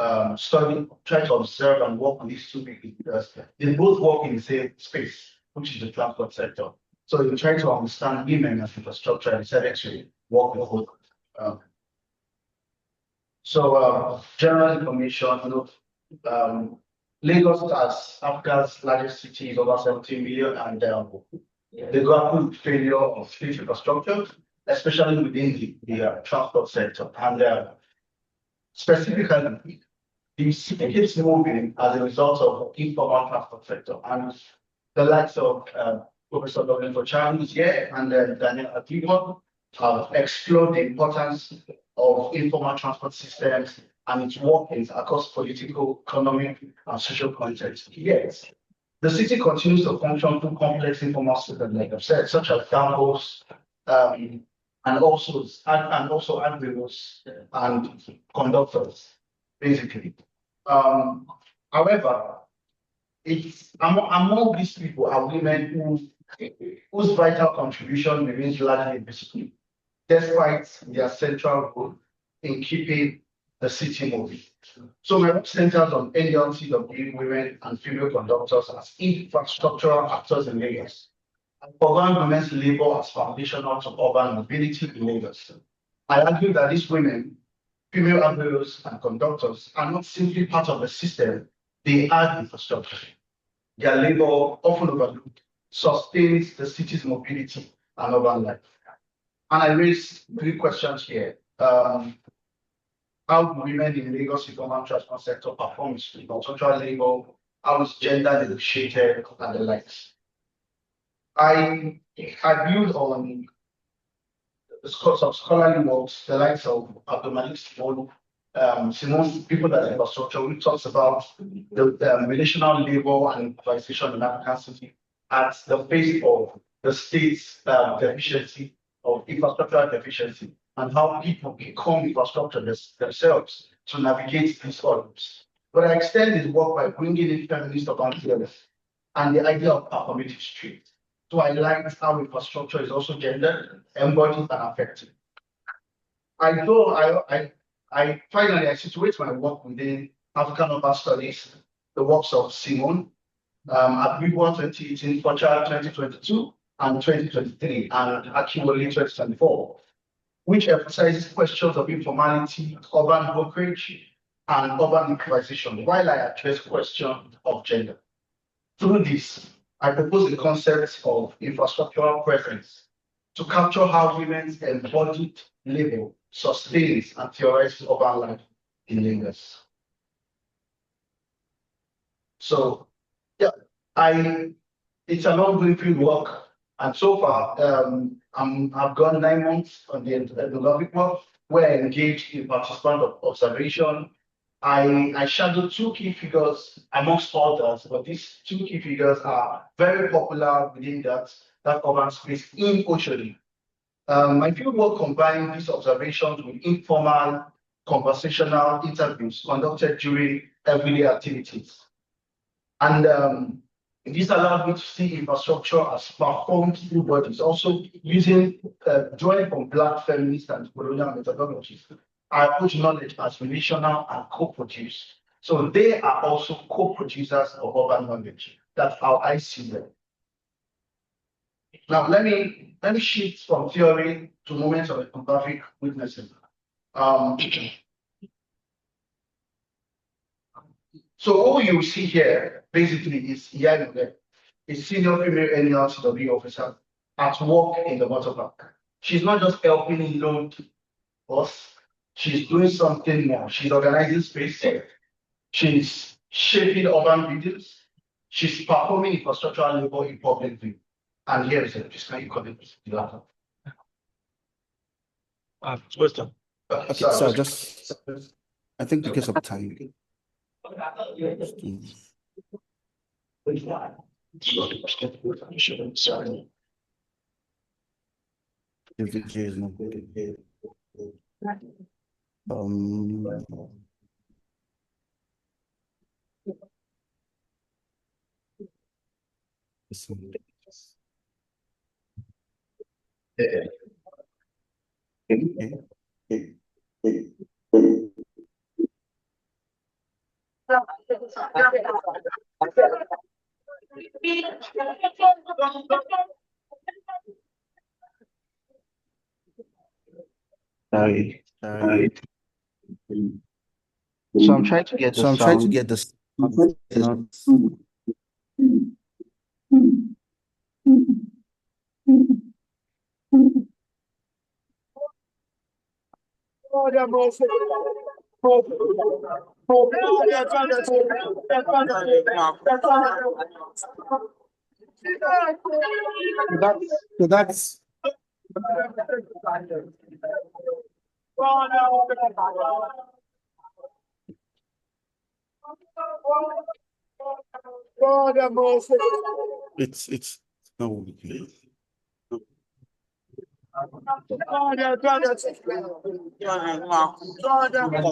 try to observe and work with these two people, because they both work in the same space, which is the transport sector. So in trying to understand women as infrastructure, I decided to work with both. General information, Lagos as Africa's largest city is over 17 million, and they grapple with failure of street infrastructure, especially within the transport sector. And specifically, the city keeps moving as a result of informal transport sector. And the likes of Professor Dr. Forchard is here, and Daniel Ativo have explored the importance of informal transport systems and its workings across political, economic, and social contexts. Yes, the city continues to function through complex informal systems, like I've said, such as damos, and also admirals and conductors, basically. However, among these people are women whose vital contribution remains largely invisible, despite their central role in keeping the city moving. So my work centers on NERTW women and female conductors as infrastructural actors in Lagos, and program women's labor as foundational to urban mobility in Lagos. I argue that these women, female admirals and conductors, are not simply part of the system, they are infrastructure. Their labor, often overlooked, sustains the city's mobility and urban life. And I raise three questions here. How do women in Lagos informal transport sector perform infrastructural labor how is gender negotiated, and the likes. I build on some scholarly works, the likes of Abdulmalik Simon, people that infrastructure, which talks about the relational labor and improvisation in African city at the face of the state's deficiency of infrastructural deficiency and how people become infrastructure themselves to navigate these problems. But I extend this work by bringing in feminist urban theories and the idea of performative street. So I liked how infrastructure is also gendered, embodied, and affected. I finally situate my work within African urban studies, the works of Simon, at Billboard 2018, Fortune 2022, and 2023, and Akiwole 2024, which emphasizes questions of informality, urban brokerage, and urban improvisation, while I address questions of gender. Through this, I propose the concept of infrastructural presence to capture how women's embodied labor sustains and theorizes urban life in Lagos. So, yeah, it's an ongoing field work, and so far, I've gone 9 months on the ethnographic work, where I engaged in participant observation. I shadowed 2 key figures amongst others, but these 2 key figures are very popular within that urban space in Oshodi. My fieldwork combined these observations with informal conversational interviews conducted during everyday activities. And this allowed me to see infrastructure as performed through bodies, also using drawing from Black feminist and colonial methodologies. I approach knowledge as relational and co-produced. So they are also co-producers of urban knowledge. That's how I see them. Now let me shift from theory to moments of ethnographic witnessing. So all you see here basically is Iyanole, a senior female NLCW officer at work in the water park. She's not just helping load us, she's doing something more. She's organizing space, she's shaping urban buildings, she's performing infrastructural labor in public view. And here is it, just can you copy the laptop? Okay, so just, I think because of time. Sorry. The video is not good. Sorry. So I'm trying to get the sound. So that's it's no.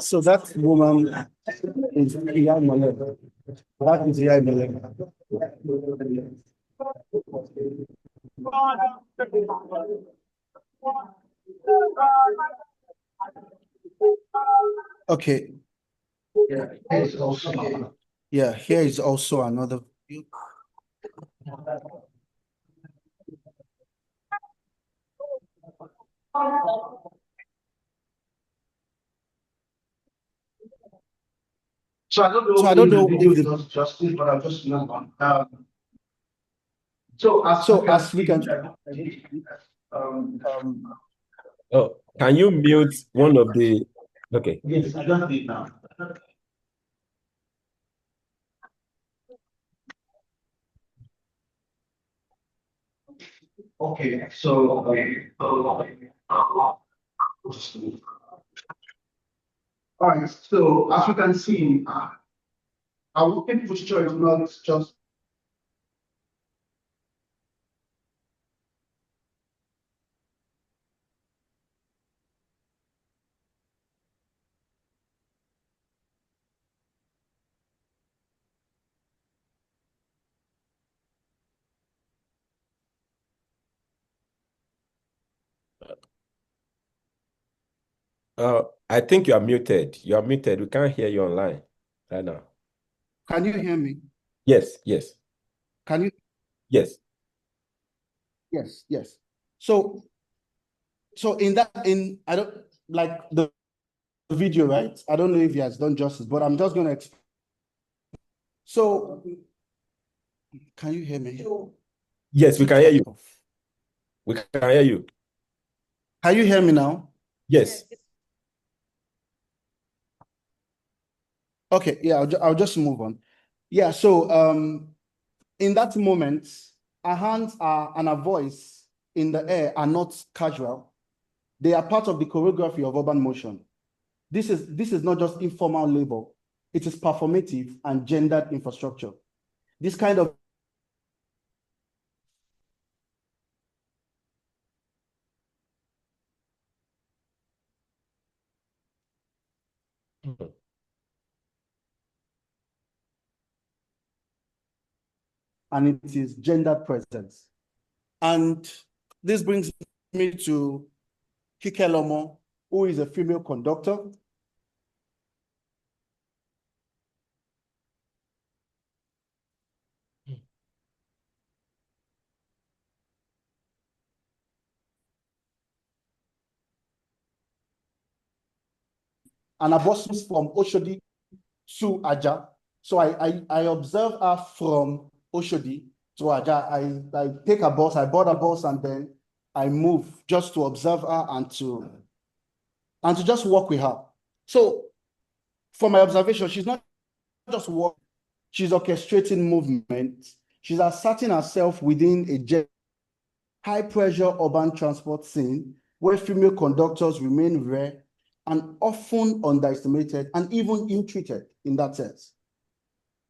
So that woman is Iyanole. That is Iyanole. Okay. Yeah, here is also another view. So I don't know if it does justice, but I'm just moving on. So as we can. Oh, can you mute one of the? Okay. Yes, I got it now. Okay, so all right, so as you can see, our working posture is not just I think you are muted. You are muted. We can't hear you online right now. Can you hear me? Yes, yes, Can you? yes. Yes, yes. So I don't like the video, right? I don't know if he has done justice, but I'm just gonna explain. So can you hear me? Yes, we can hear you. We can hear you. Can you hear me now? Yes. Okay, yeah, I'll just move on. Yeah, so in that moment, our hands and our voice in the air are not casual. They are part of the choreography of urban motion. This is not just informal labor. It is performative and gendered infrastructure. This kind of and it is gendered presence. And this brings me to Kike Lomo, who is a female conductor. And a bus from Oshodi to Aja. So I observe her from Oshodi to Aja. I take a bus, I board a bus, and then I move just to observe her and to just walk with her. So from my observation, she's not just walking, she's orchestrating movement. She's asserting herself within a high pressure urban transport scene where female conductors remain rare and often underestimated and even ill-treated in that sense.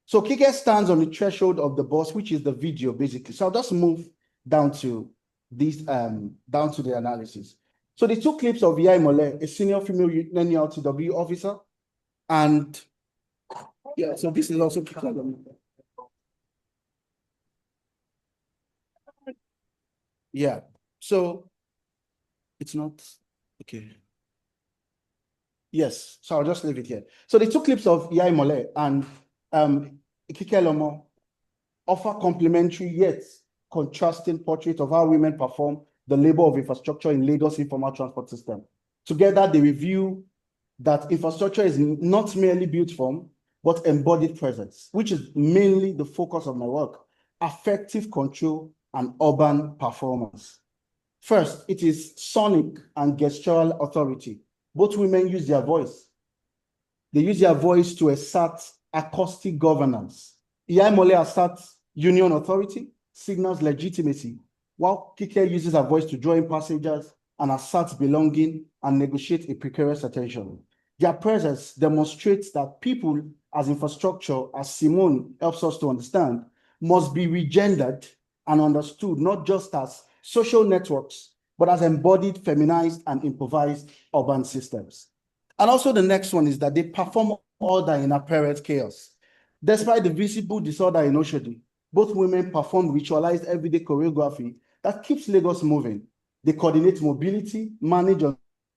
So Kike stands on the threshold of the bus, which is the video basically. So I'll just move down to this, down to the analysis. So the two clips of Yai Mole, a senior female NURTW officer, and yeah, so this is also Kike. Yeah, so it's not okay. Yes, so I'll just leave it here. So the two clips of Yai Mole and Kike Lomo offer complementary yet contrasting portrait of how women perform the labor of infrastructure in Lagos informal transport system. Together, they review that infrastructure is not merely built from, but embodied presence, which is mainly the focus of my work, affective control and urban performance. First, it is sonic and gestural authority. Both women use their voice. They use their voice to assert acoustic governance. Iyai asserts union authority, signals legitimacy, while Kike uses her voice to draw in passengers and asserts belonging and negotiate a precarious attention. Their presence demonstrates that people as infrastructure, as Simone helps us to understand, must be regendered and understood not just as social networks, but as embodied, feminized, and improvised urban systems. And also the next one is that they perform order in apparent chaos. Despite the visible disorder in Oshodi, both women perform ritualized everyday choreography that keeps Lagos moving. They coordinate mobility, manage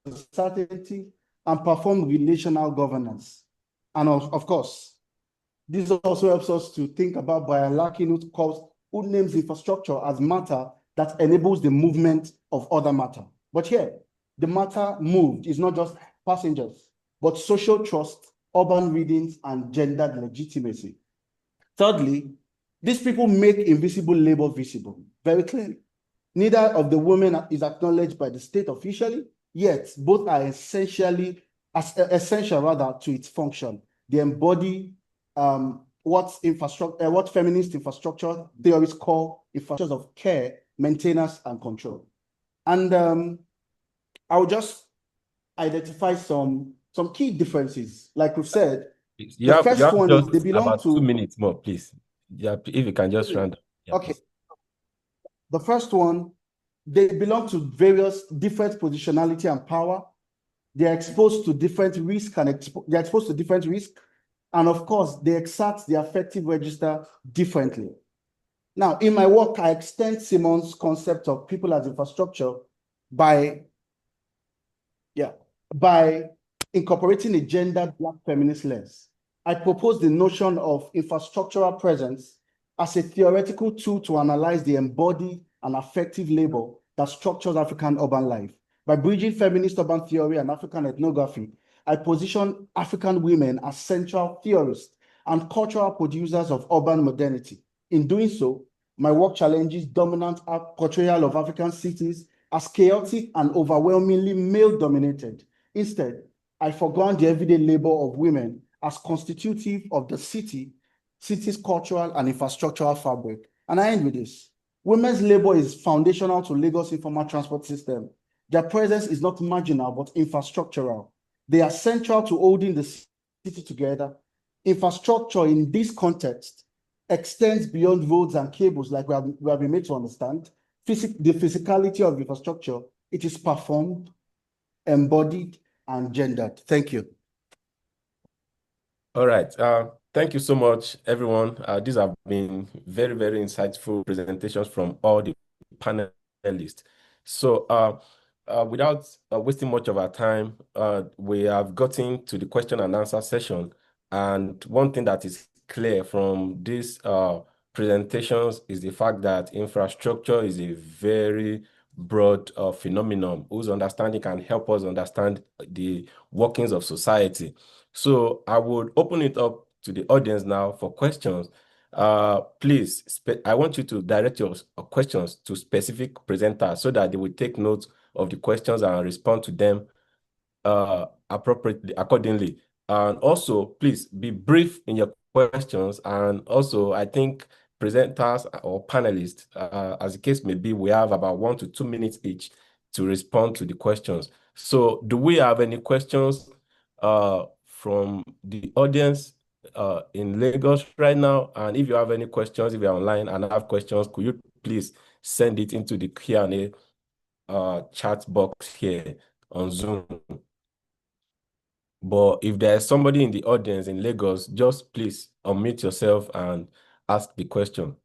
uncertainty, and perform relational governance. And of course, this also helps us to think about Brian Larkin, who names infrastructure as matter that enables the movement of other matter. But here, the matter moved is not just passengers, but social trust, urban readings, and gendered legitimacy. Thirdly, these people make invisible labor visible very clearly. Neither of the women is acknowledged by the state officially, yet both are essential to its function. They embody what feminist infrastructure theorists call infrastructures of care, maintenance, and control. And I'll just identify some key differences. Like we've said, you have first just one is they belong about to 2 minutes more, please. Yeah, if you can just round up. Yeah, okay. please. The first one, they belong to various different positionality and power. They're exposed to different risk they're exposed to different risk. And of course, they exert the affective register differently. Now, in my work, I extend Simon's concept of people as infrastructure by incorporating a gendered Black feminist lens. I propose the notion of infrastructural presence as a theoretical tool to analyze the embodied and affective labor that structures African urban life. By bridging feminist urban theory and African ethnography, I position African women as central theorists and cultural producers of urban modernity. In doing so, my work challenges dominant portrayal of African cities as chaotic and overwhelmingly male-dominated. Instead, I foreground the everyday labor of women as constitutive of the city's cultural and infrastructural fabric. And I end with this. Women's labor is foundational to Lagos' informal transport system. Their presence is not marginal, but infrastructural. They are central to holding the city together. Infrastructure in this context extends beyond roads and cables, like we have been made to understand. The physicality of infrastructure, it is performed, embodied, and gendered. Thank you. All right. Thank you so much, everyone. These have been very, very insightful presentations from all the panelists. So without wasting much of our time, we have gotten to the question and answer session. And one thing that is clear from these presentations is the fact that infrastructure is a very broad phenomenon whose understanding can help us understand the workings of society. So I would open it up to the audience now for questions. Please, I want you to direct your questions to specific presenters so that they will take note of the questions and respond to them appropriately, accordingly. And also, please be brief in your questions. And also, I think presenters or panelists, as the case may be, we have about 1 to 2 minutes each to respond to the questions. So do we have any questions from the audience in Lagos right now? And if you have any questions, if you're online and have questions, could you please send it into the Q&A chat box here on Zoom? But if there's somebody in the audience in Lagos, just please unmute yourself and ask the question.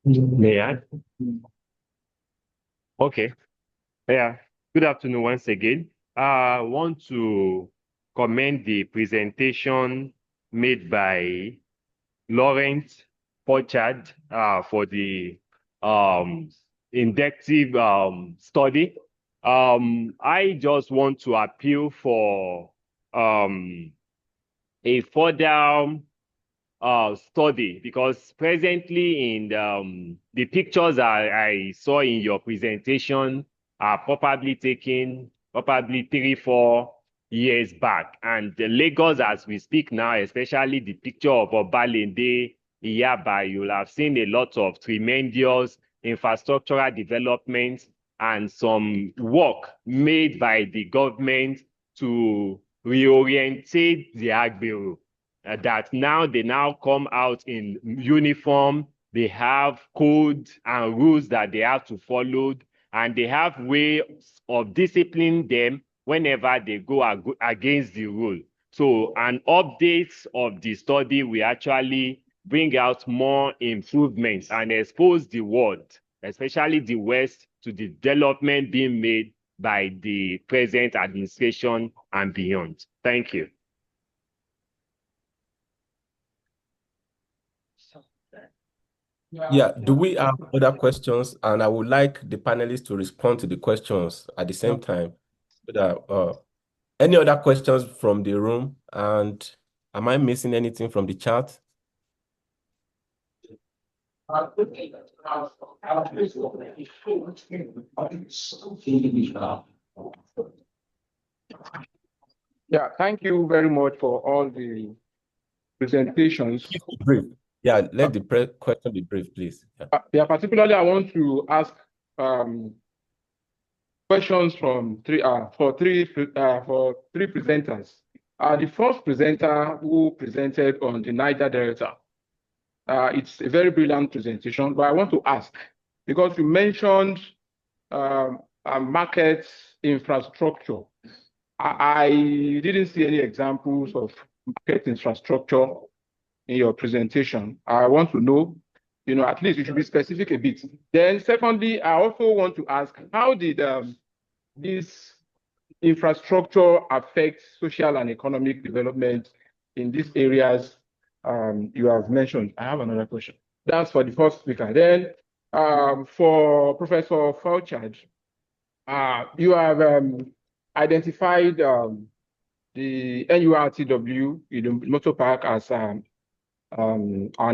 May I? Okay. Yeah. Good afternoon once again. I want to commend the presentation made by Lawrence Pochard for the in-depth study. I just want to appeal for a further study, because presently in the pictures I saw in your presentation are probably taken 3-4 years back, and the Lagos as we speak now, especially the picture of Obalende, Iyaba, you'll have seen a lot of tremendous infrastructural development and some work made by the government to reorientate the Agbero. That now they now come out in uniform, they have code and rules that they have to follow, and they have ways of disciplining them whenever they go against the rule. So an update of the study will actually bring out more improvements and expose the world, especially the West, to the development being made by the present administration and beyond. Thank you. Yeah, do we have other questions? And I would like the panelists to respond to the questions at the same time. So that, Any other questions from the room? And am I missing anything from the chat? Yeah, thank you very much for all the presentations. Brief. Yeah, let the question be brief, please. Yeah, particularly I want to ask questions from for three presenters. The first presenter who presented on the Niger Delta. It's a very brilliant presentation, but I want to ask, because you mentioned market infrastructure. I didn't see any examples of market infrastructure in your presentation. I want to know, at least you should be specific a bit. Then secondly, I also want to ask, how did this infrastructure affect social and economic development in these areas you have mentioned? I have another question. That's for the first speaker. Then for Professor Fauchard, you have identified the NURTW, Motor Park, as an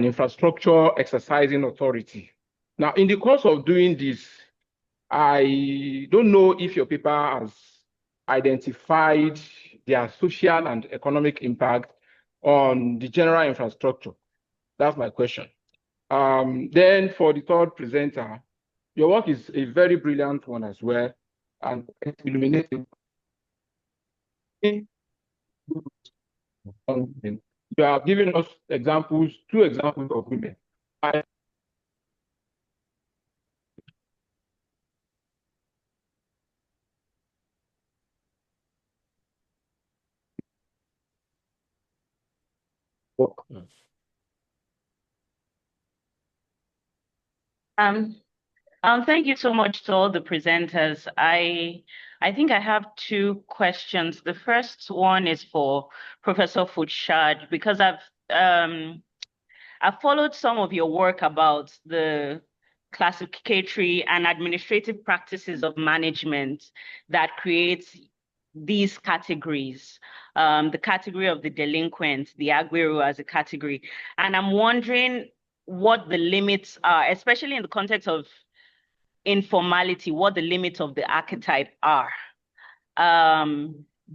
infrastructure exercising authority. Now, in the course of doing this, I don't know if your paper has identified their social and economic impact on the general infrastructure. That's my question. Then for the third presenter, your work is a very brilliant one as well, and it's illuminating. You have given us examples, 2 examples of women. Thank you so much to all the presenters. I think I have 2 questions. The first one is for Professor Fauchard, because I've followed some of your work about the classificatory and administrative practices of management that creates these categories, the category of the delinquent, the aguero as a category. And I'm wondering what the limits are, especially in the context of informality, what the limits of the archetype are.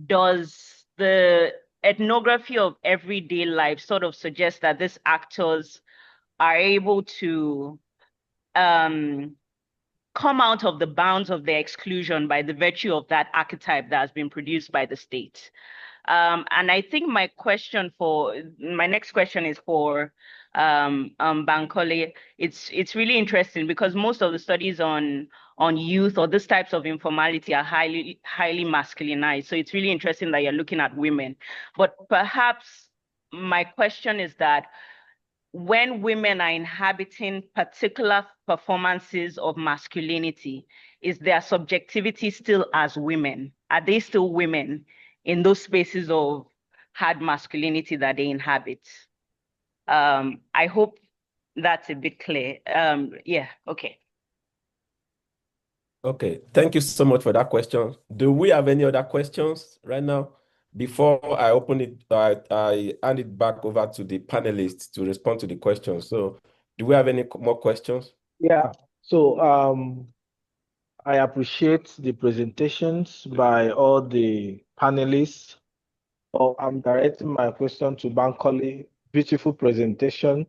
Does the ethnography of everyday life sort of suggest that these actors are able to come out of the bounds of their exclusion by the virtue of that archetype that has been produced by the state? And I think my next question is for Bankole. It's really interesting because most of the studies on youth or these types of informality are highly masculinized. So it's really interesting that you're looking at women. But perhaps my question is that when women are inhabiting particular performances of masculinity, is their subjectivity still as women? Are they still women in those spaces of hard masculinity that they inhabit? I hope that's a bit clear. Yeah, okay. Okay, thank you so much for that question. Do we have any other questions right now? Before I open it, I hand it back over to the panelists to respond to the questions. So do we have any more questions? Yeah, so I appreciate the presentations by all the panelists. I'm directing my question to Bankole. Beautiful presentation.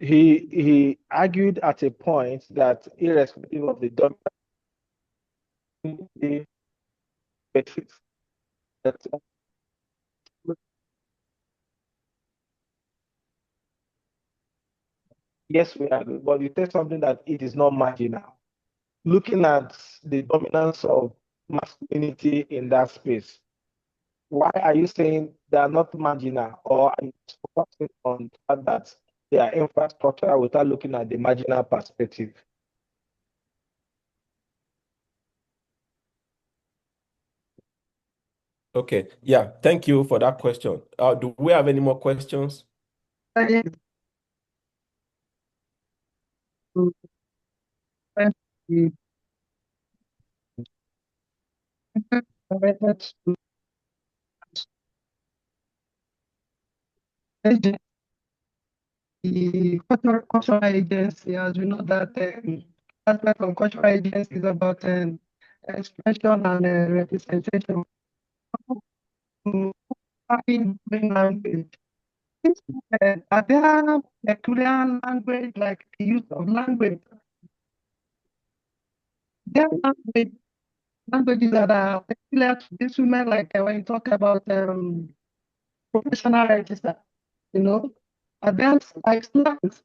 He argued at a point that irrespective of the dominant metrics, that yes, we are, but you said something that it is not marginal. Looking at the dominance of masculinity in that space, why are you saying they are not marginal, or are you focusing on the fact that they are infrastructure without looking at the marginal perspective? Okay, yeah, thank you for that question. Do we have any more questions? Thank you. related to the cultural agency, as we know that aspect of cultural agency is about expression and representation. In language, are there peculiar language like the use of language? There are languages that are peculiar to this women, like when you talk about professional register, you know, are there like slangs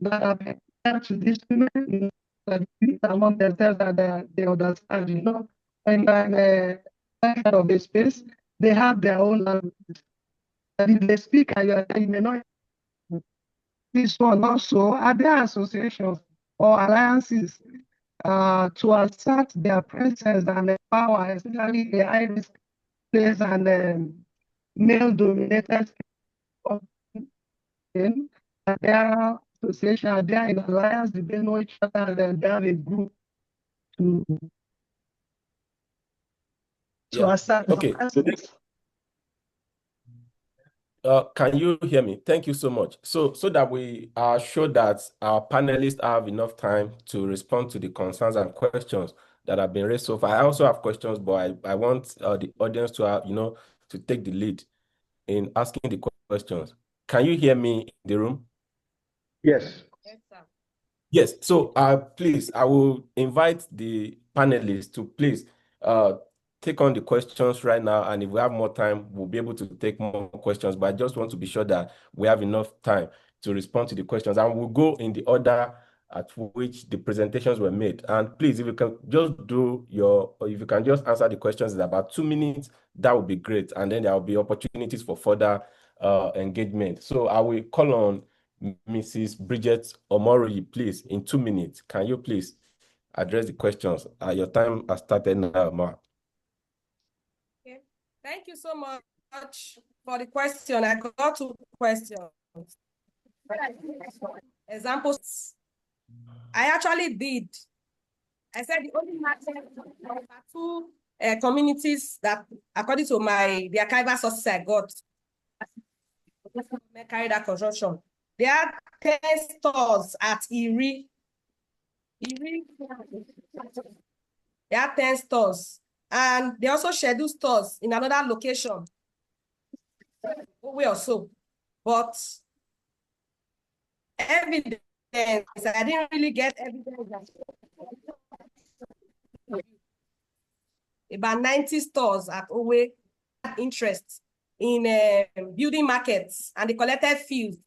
that are peculiar to these women, you know, that among themselves that they understand, you know, and that kind of a space, they have their own language. And if they speak, you may not. This one also, are there associations or alliances to assert their presence and power, especially the high-risk place and male-dominated in their association, they are in alliance, they know each other, and then they have a group to assert. Okay. Can you hear me? Thank you so much. So that we are sure that our panelists have enough time to respond to the concerns and questions that have been raised so far. I also have questions, but I want the audience to have, to take the lead in asking the questions. Can you hear me in the room? Yes. Yes, sir. Yes. So please, I will invite the panelists to please take on the questions right now, and if we have more time, we'll be able to take more questions. But I just want to be sure that we have enough time to respond to the questions, and we'll go in the order at which the presentations were made. And please, if you can just if you can just answer the questions in about 2 minutes, that would be great. And then there will be opportunities for further engagement. So I will call on Mrs. Bridget Omori, please, in 2 minutes. Can you please address the questions? Your time has started now, Ma. Okay. Thank you so much for the question. I got 2 questions. Examples. I actually did. I said the only market are 2 communities that, according to the archival sources I got, carried out construction. There are 10 stores at Erie. There are 10 stores. And they also schedule stores in another location. Or so. But evidence, I didn't really get evidence. About 90 stores at Owe had interest in building markets, and they collected fees.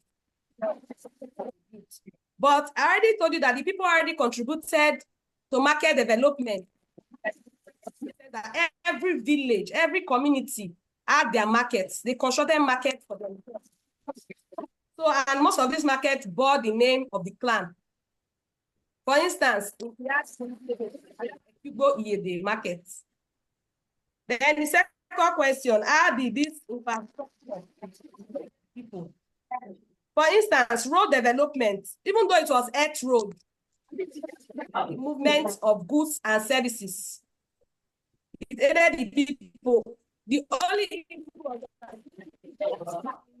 But I already told you that the people already contributed to market development. That every village, every community had their markets. They constructed markets for them. So, and most of these markets bore the name of the clan. For instance, you go here the markets. Then the second question, how did this infrastructure people? For instance, road development, even though it was earth road, movement of goods and services. It aided the people. The only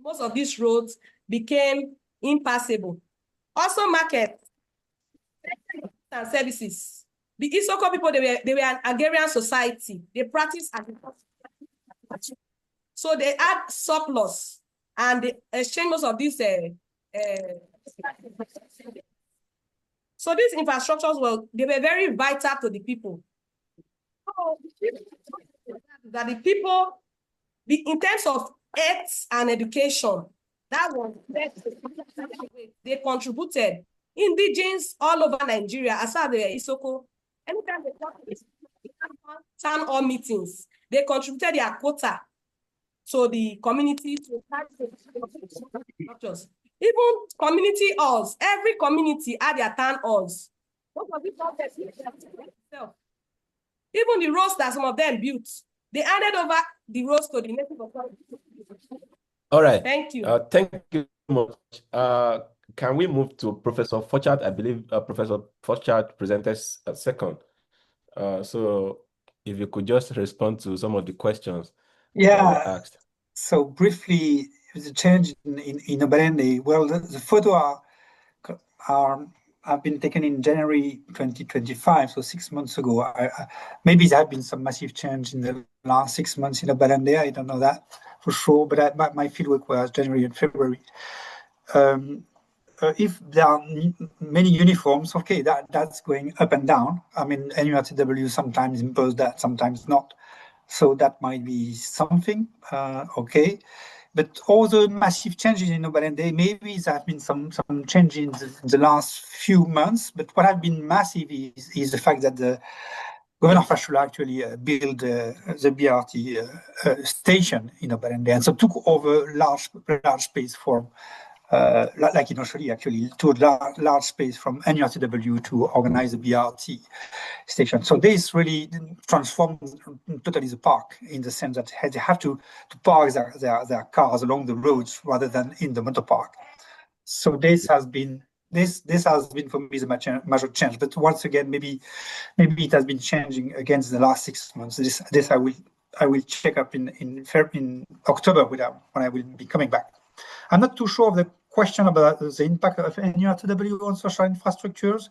most of these roads became impassable. Also, market and services. The Isoko people, they were an agrarian society. They practiced agriculture. So they had surplus, and they exchanged most of these. So these infrastructures they were very vital to the people. That the people, in terms of health and education, that was they contributed. Indigenes all over Nigeria, as far as they were Isoko, anytime they town hall meetings, they contributed their quota to the community. Even community halls, every community had their town halls. Even the roads that some of them built, they handed over the roads to the native authorities. All right. Thank you. Thank you so much. Can we move to Professor Forchard? I believe Professor Forchard presented second. So if you could just respond to some of the questions that Yeah. were asked. So briefly, the change in Obalende. Well, the photo have been taken in January 2025, so 6 months ago. Maybe there have been some massive change in the last 6 months in Obalende. I don't know that for sure, but my fieldwork was January and February. If there are many uniforms, okay, that's going up and down. I mean, NURTW sometimes impose that, sometimes not. So that might be something, okay. But all the massive changes in Obalende, maybe there have been some changes in the last few months, but what has been massive is the fact that the Governor Fashula actually built the BRT station in Obalende, and so took over large space for, like in Australia, actually, to large space from NURTW to organize the BRT station. So this really transformed totally the park in the sense that they have to park their cars along the roads rather than in the motor park. So this has been for me the major change. But once again, maybe it has been changing against the last 6 months. This I will check up in October when I will be coming back. I'm not too sure of the question about the impact of NURTW on social infrastructures.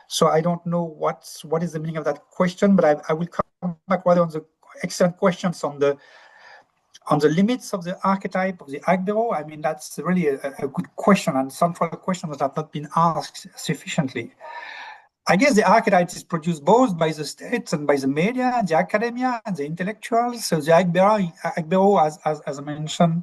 So I don't know what is the meaning of that question, but I will come back rather on the excellent questions on the limits of the archetype of the Agbero. I mean, that's really a good question and central question that have not been asked sufficiently. I guess the archetype is produced both by the states and by the media, the academia, and the intellectuals. So the Agbero, as I mentioned,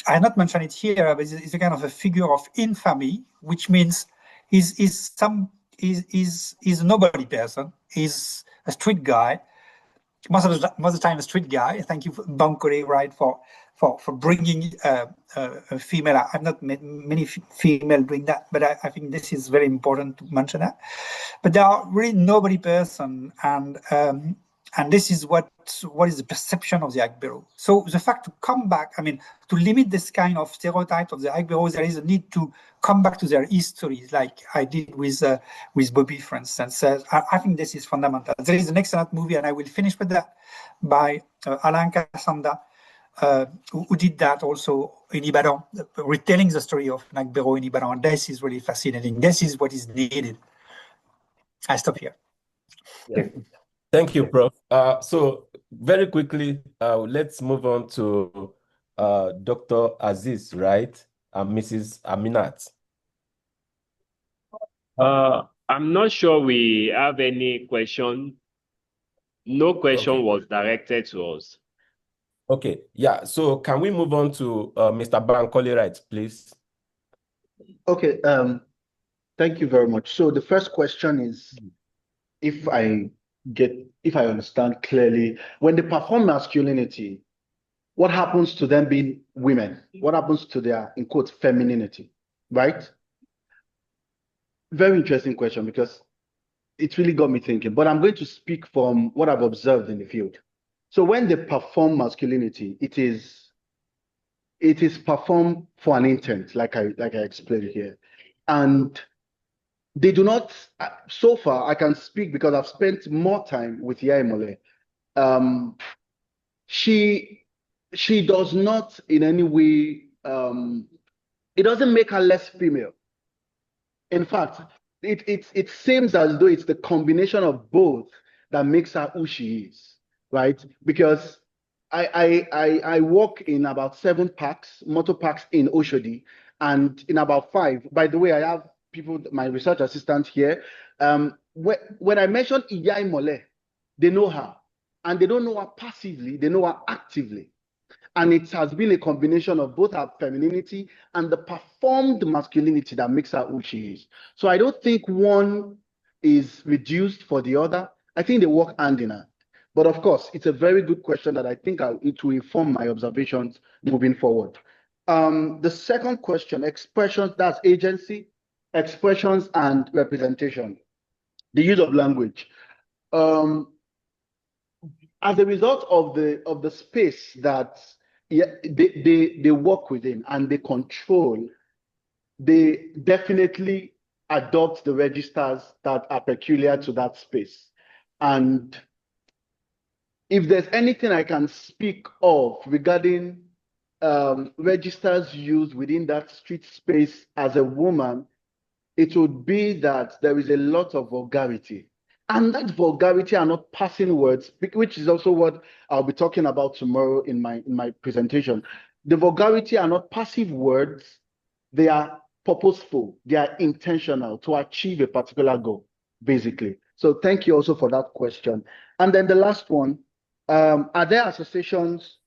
I have not mentioned it here, but it's a kind of a figure of infamy, which means he's a nobody person. He's a street guy. Most of the time, a street guy. Thank you, Bankole, right, for bringing a female. I've not met many female doing that, but I think this is very important to mention that. But they are really nobody person, and this is what is the perception of the Agbero. So the fact to come back, I mean, to limit this kind of stereotype of the Agbero, there is a need to come back to their histories, like I did with Bobby, for instance. I think this is fundamental. There is an excellent movie, and I will finish with that, by Alain Kassanda, who did that also in Ibadan, retelling the story of Agbero in Ibadan. And this is really fascinating. This is what is needed. I stop here. Yeah. Thank you, Prof. So very quickly, let's move on to Dr. Aziz, right? And Mrs. Aminat. I'm not sure we have any question. No question was directed to us. Okay, yeah. So can we move on to Mr. Bankole, right, please? Okay, thank you very much. So the first question is, if I understand clearly, when they perform masculinity, what happens to them being women? What happens to their, in quotes, femininity, right? Very interesting question, because it really got me thinking, but I'm going to speak from what I've observed in the field. So when they perform masculinity, it is performed for an intent, like I explained here. And they do not, so far I can speak because I've spent more time with Yaimole. She does not in any way, it doesn't make her less female. In fact, it seems as though it's the combination of both that makes her who she is, right? Because I work in about 7 parks, motor parks in Oshodi, and in about 5. By the way, I have people, my research assistant here. When I mention Iyai Mole, they know her, and they don't know her passively, they know her actively. And it has been a combination of both her femininity and the performed masculinity that makes her who she is. So I don't think one is reduced for the other. I think they work hand in hand. But of course, it's a very good question that I think it will inform my observations moving forward. The second question, expressions, that's agency, expressions and representation, the use of language. As a result of the space that they work within and they control, they definitely adopt the registers that are peculiar to that space. And if there's anything I can speak of regarding registers used within that street space as a woman, it would be that there is a lot of vulgarity. And that vulgarity are not passing words, which is also what I'll be talking about tomorrow in my presentation. The vulgarity are not passive words, they are purposeful, they are intentional to achieve a particular goal, basically. So thank you also for that question. And then the last one, are there associations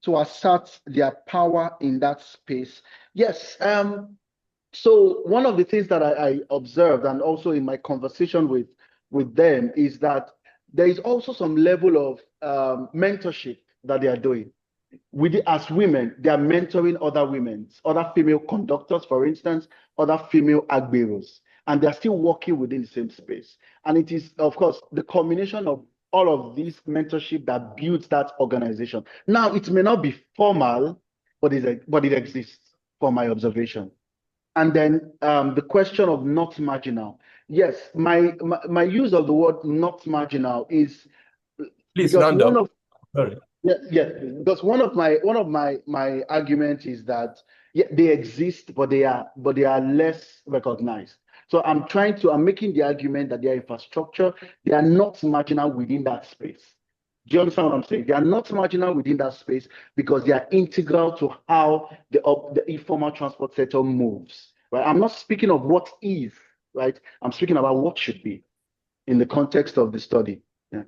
to assert their power in that space? Yes. So one of the things that I observed, and also in my conversation with them, is that there is also some level of mentorship that they are doing. As women, they are mentoring other female conductors, for instance, other female agberos, and they're still working within the same space. And it is, of course, the combination of all of these mentorship that builds that organization. Now, it may not be formal, but it exists from my observation. And then the question of not marginal. Yes, my use of the word not marginal is Please because round up. Sorry. Yeah, because one of my arguments is that they exist, but they are less recognized. So I'm making the argument that their infrastructure, they are not marginal within that space. Do you understand what I'm saying? They are not marginal within that space because they are integral to how the informal transport sector moves. Right? I'm not speaking of what is, right? I'm speaking about what should be in the context of the study. Yeah.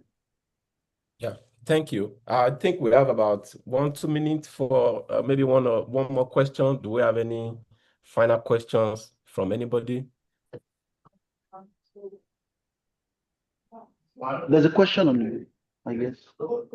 Yeah, thank you. I think we have about 1-2 minutes for maybe one more question. Do we have any final questions from anybody? There's a question on it, I guess. You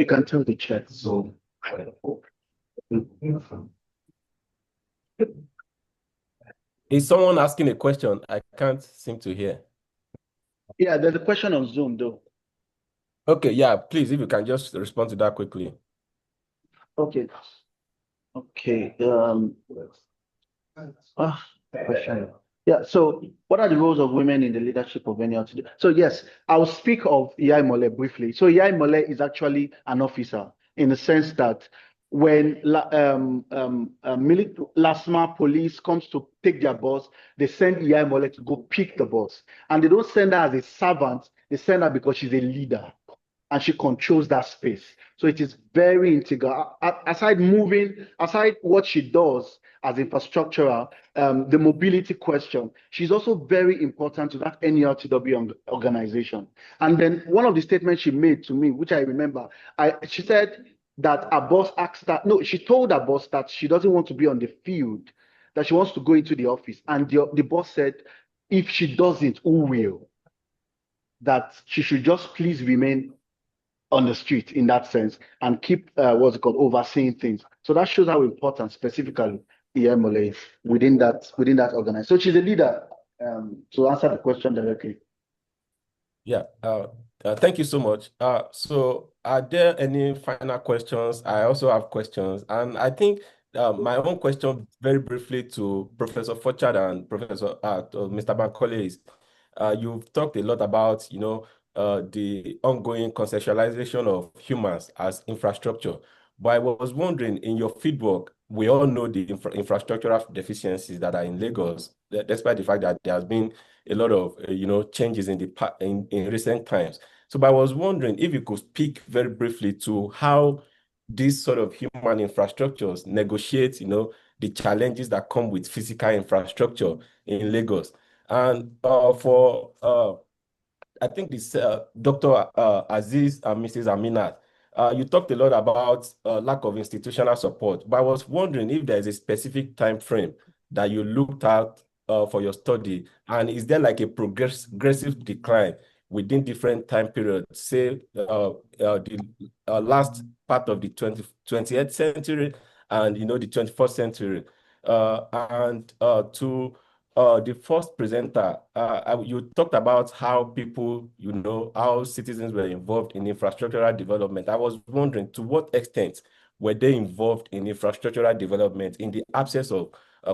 can tell the chat. So is someone asking a question? I can't seem to hear. Yeah, there's a question on Zoom though. Okay, yeah, please, if you can just respond to that quickly. Okay. Okay. Question. Yeah, so what are the roles of women in the leadership of any today? So yes, I'll speak of Iyai Mole briefly. So Iyai Mole is actually an officer in the sense that when LASMA police comes to take their boss, they send Iyai Mole to go pick the boss. And they don't send her as a servant, they send her because she's a leader and she controls that space. So it is very integral. Aside what she does as infrastructural, the mobility question, she's also very important to that NERTW organization. And then one of the statements she made to me, which I remember, she said that her boss asked her, no, she told her boss that she doesn't want to be on the field, that she wants to go into the office. And the boss said, if she doesn't, who will? That she should just please remain on the street in that sense and keep overseeing things. So that shows how important specifically Iyai Mole is within that organization. So she's a leader. To answer the question directly. Yeah, thank you so much. So are there any final questions? I also have questions, and I think my own question very briefly to Professor Forchard and Professor Mr. Bankole is, you've talked a lot about, the ongoing conceptualization of humans as infrastructure. But I was wondering, in your fieldwork, we all know the infrastructural deficiencies that are in Lagos, despite the fact that there has been a lot of changes in recent times. So, but I was wondering if you could speak very briefly to how these sort of human infrastructures negotiate, the challenges that come with physical infrastructure in Lagos. And I think this Dr. Aziz and Mrs. Aminat, you talked a lot about lack of institutional support, but I was wondering if there's a specific time frame that you looked at for your study, and is there like a progressive decline within different time periods, say the last part of the 20th century and the 21st century, and to the first presenter, you talked about how people, how citizens were involved in infrastructural development. I was wondering, to what extent were they involved in infrastructural development in the absence of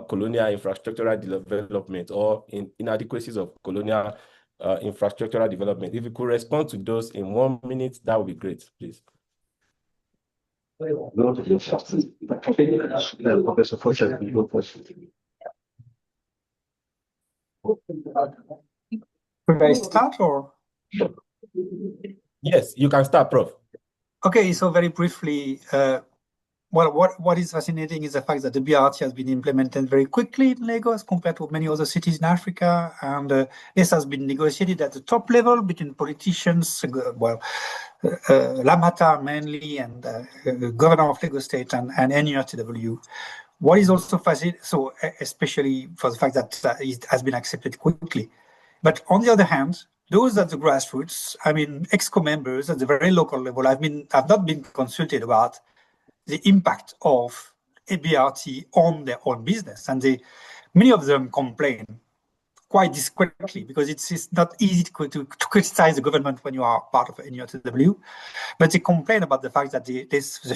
colonial infrastructural development or in inadequacies of colonial infrastructural development? If you could respond to those in 1 minute, that would be great, please. Professor Fletcher, you go first. Should I start or? Yes, you can start, Prof. Okay, so very briefly, well, what is fascinating is the fact that the BRT has been implemented very quickly in Lagos compared to many other cities in Africa. And this has been negotiated at the top level between politicians, Lamata mainly, and governor of Lagos State and NURTW. What is also fascinating, so especially for the fact that it has been accepted quickly. But on the other hand, those at the grassroots, I mean, EXCO members at the very local level, I've not been consulted about the impact of a BRT on their own business. And many of them complain quite discreetly because it's not easy to criticize the government when you are part of NURTW. But they complain about the fact that the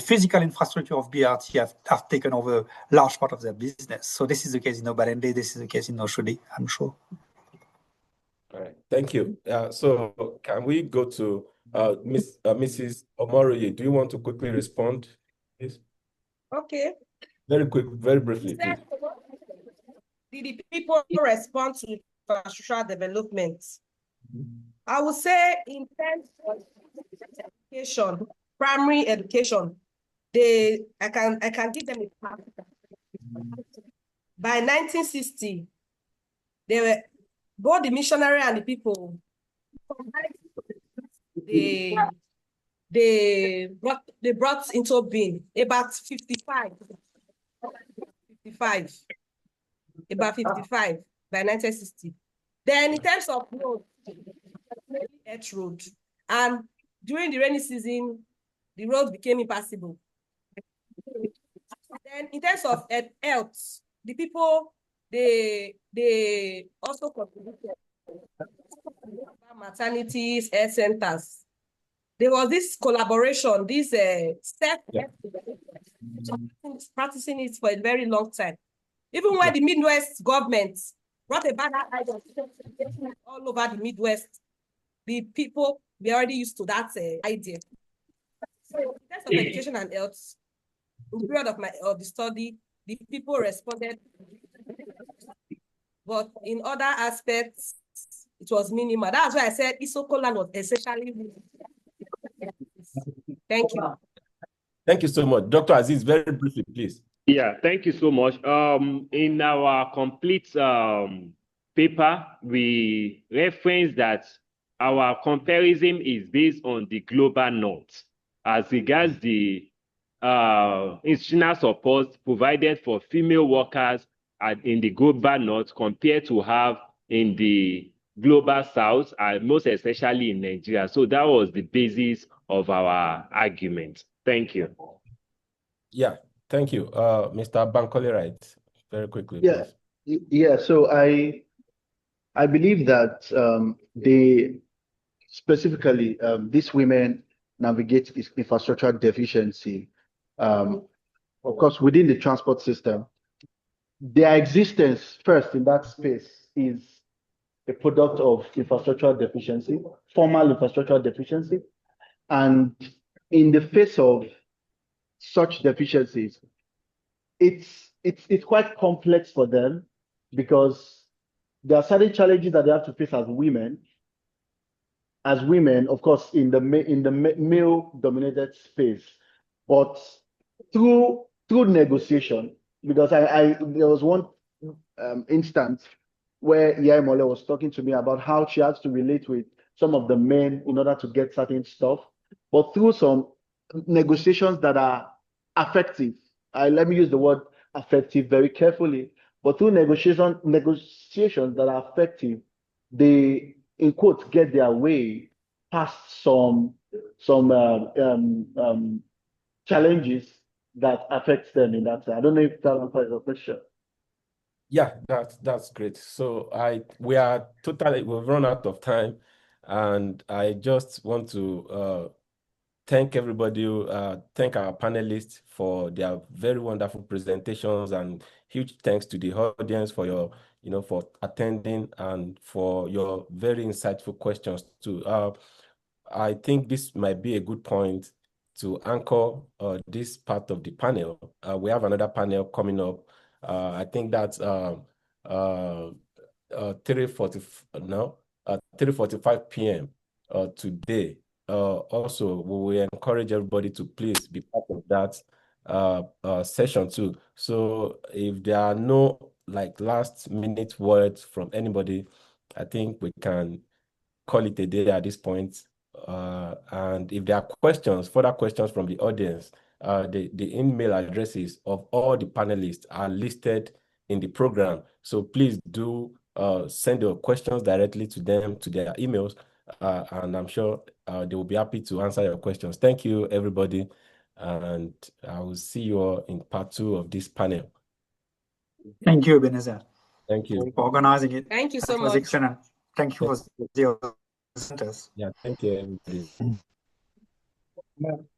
physical infrastructure of BRT have taken over a large part of their business. So this is the case in Obalende, this is the case in Oshodi, I'm sure. All right, thank you. So can we go to Mrs. Omoroye? Do you want to quickly respond, please? Okay. Very quick, very briefly, please. Did the people respond to infrastructural development? I would say in terms of education, primary education, I can give them a fact. By 1960, they were both the missionary and the people. They brought into being about 55 by 1960. Then in terms of road, Earth road, and during the rainy season, the road became impassable. Then in terms of health, the people, they also contributed maternities, health centers. There was this collaboration, this practicing it for a very long time. Even when the Midwest government brought a bad idea all over the Midwest, the people were already used to that idea. So in terms of education and health, in the period of the study, the people responded, but in other aspects, it was minimal. That's why I said Isokolan was essentially. Thank you. Thank you so much. Dr. Aziz, very briefly, please. Yeah, thank you so much. In our complete paper, we reference that our comparison is based on the global north as regards the institutional support provided for female workers in the global north compared to have in the global south, and most especially in Nigeria. So that was the basis of our argument. Thank you. Yeah, thank you. Mr. Bankole, right? Very quickly, Yeah, please. yeah. So I believe that they specifically these women navigate this infrastructure deficiency. Of course, within the transport system, their existence first in that space is a product of infrastructural deficiency, formal infrastructural deficiency, and in the face of such deficiencies, it's quite complex for them because there are certain challenges that they have to face as women. As women, of course, in the male-dominated space, but through negotiation, because there was one instance where Yai Mole was talking to me about how she has to relate with some of the men in order to get certain stuff, but through some negotiations that are effective. Let me use the word effective very carefully, but through negotiations that are effective, they, in quotes, get their way past some challenges that affect them in that. I don't know if that answers your question. Yeah, that's great. So we've run out of time, and I just want to thank everybody, thank our panelists for their very wonderful presentations, and huge thanks to the audience for for attending and for your very insightful questions too. I think this might be a good point to anchor this part of the panel. We have another panel coming up. I think that's 3:45 p.m. Today. Also, we will encourage everybody to please be part of that session too. So if there are no last minute words from anybody, I think we can call it a day at this point. And if there are further questions from the audience, the email addresses of all the panelists are listed in the program. So please do send your questions directly to them, to their emails, and I'm sure they will be happy to answer your questions. Thank you, everybody, and I will see you all in part 2 of this panel. Thank you, Ebenezer. Thank you for organizing it. Thank you so That was much. excellent. Thank you for the presenters. Yeah, thank you, everybody.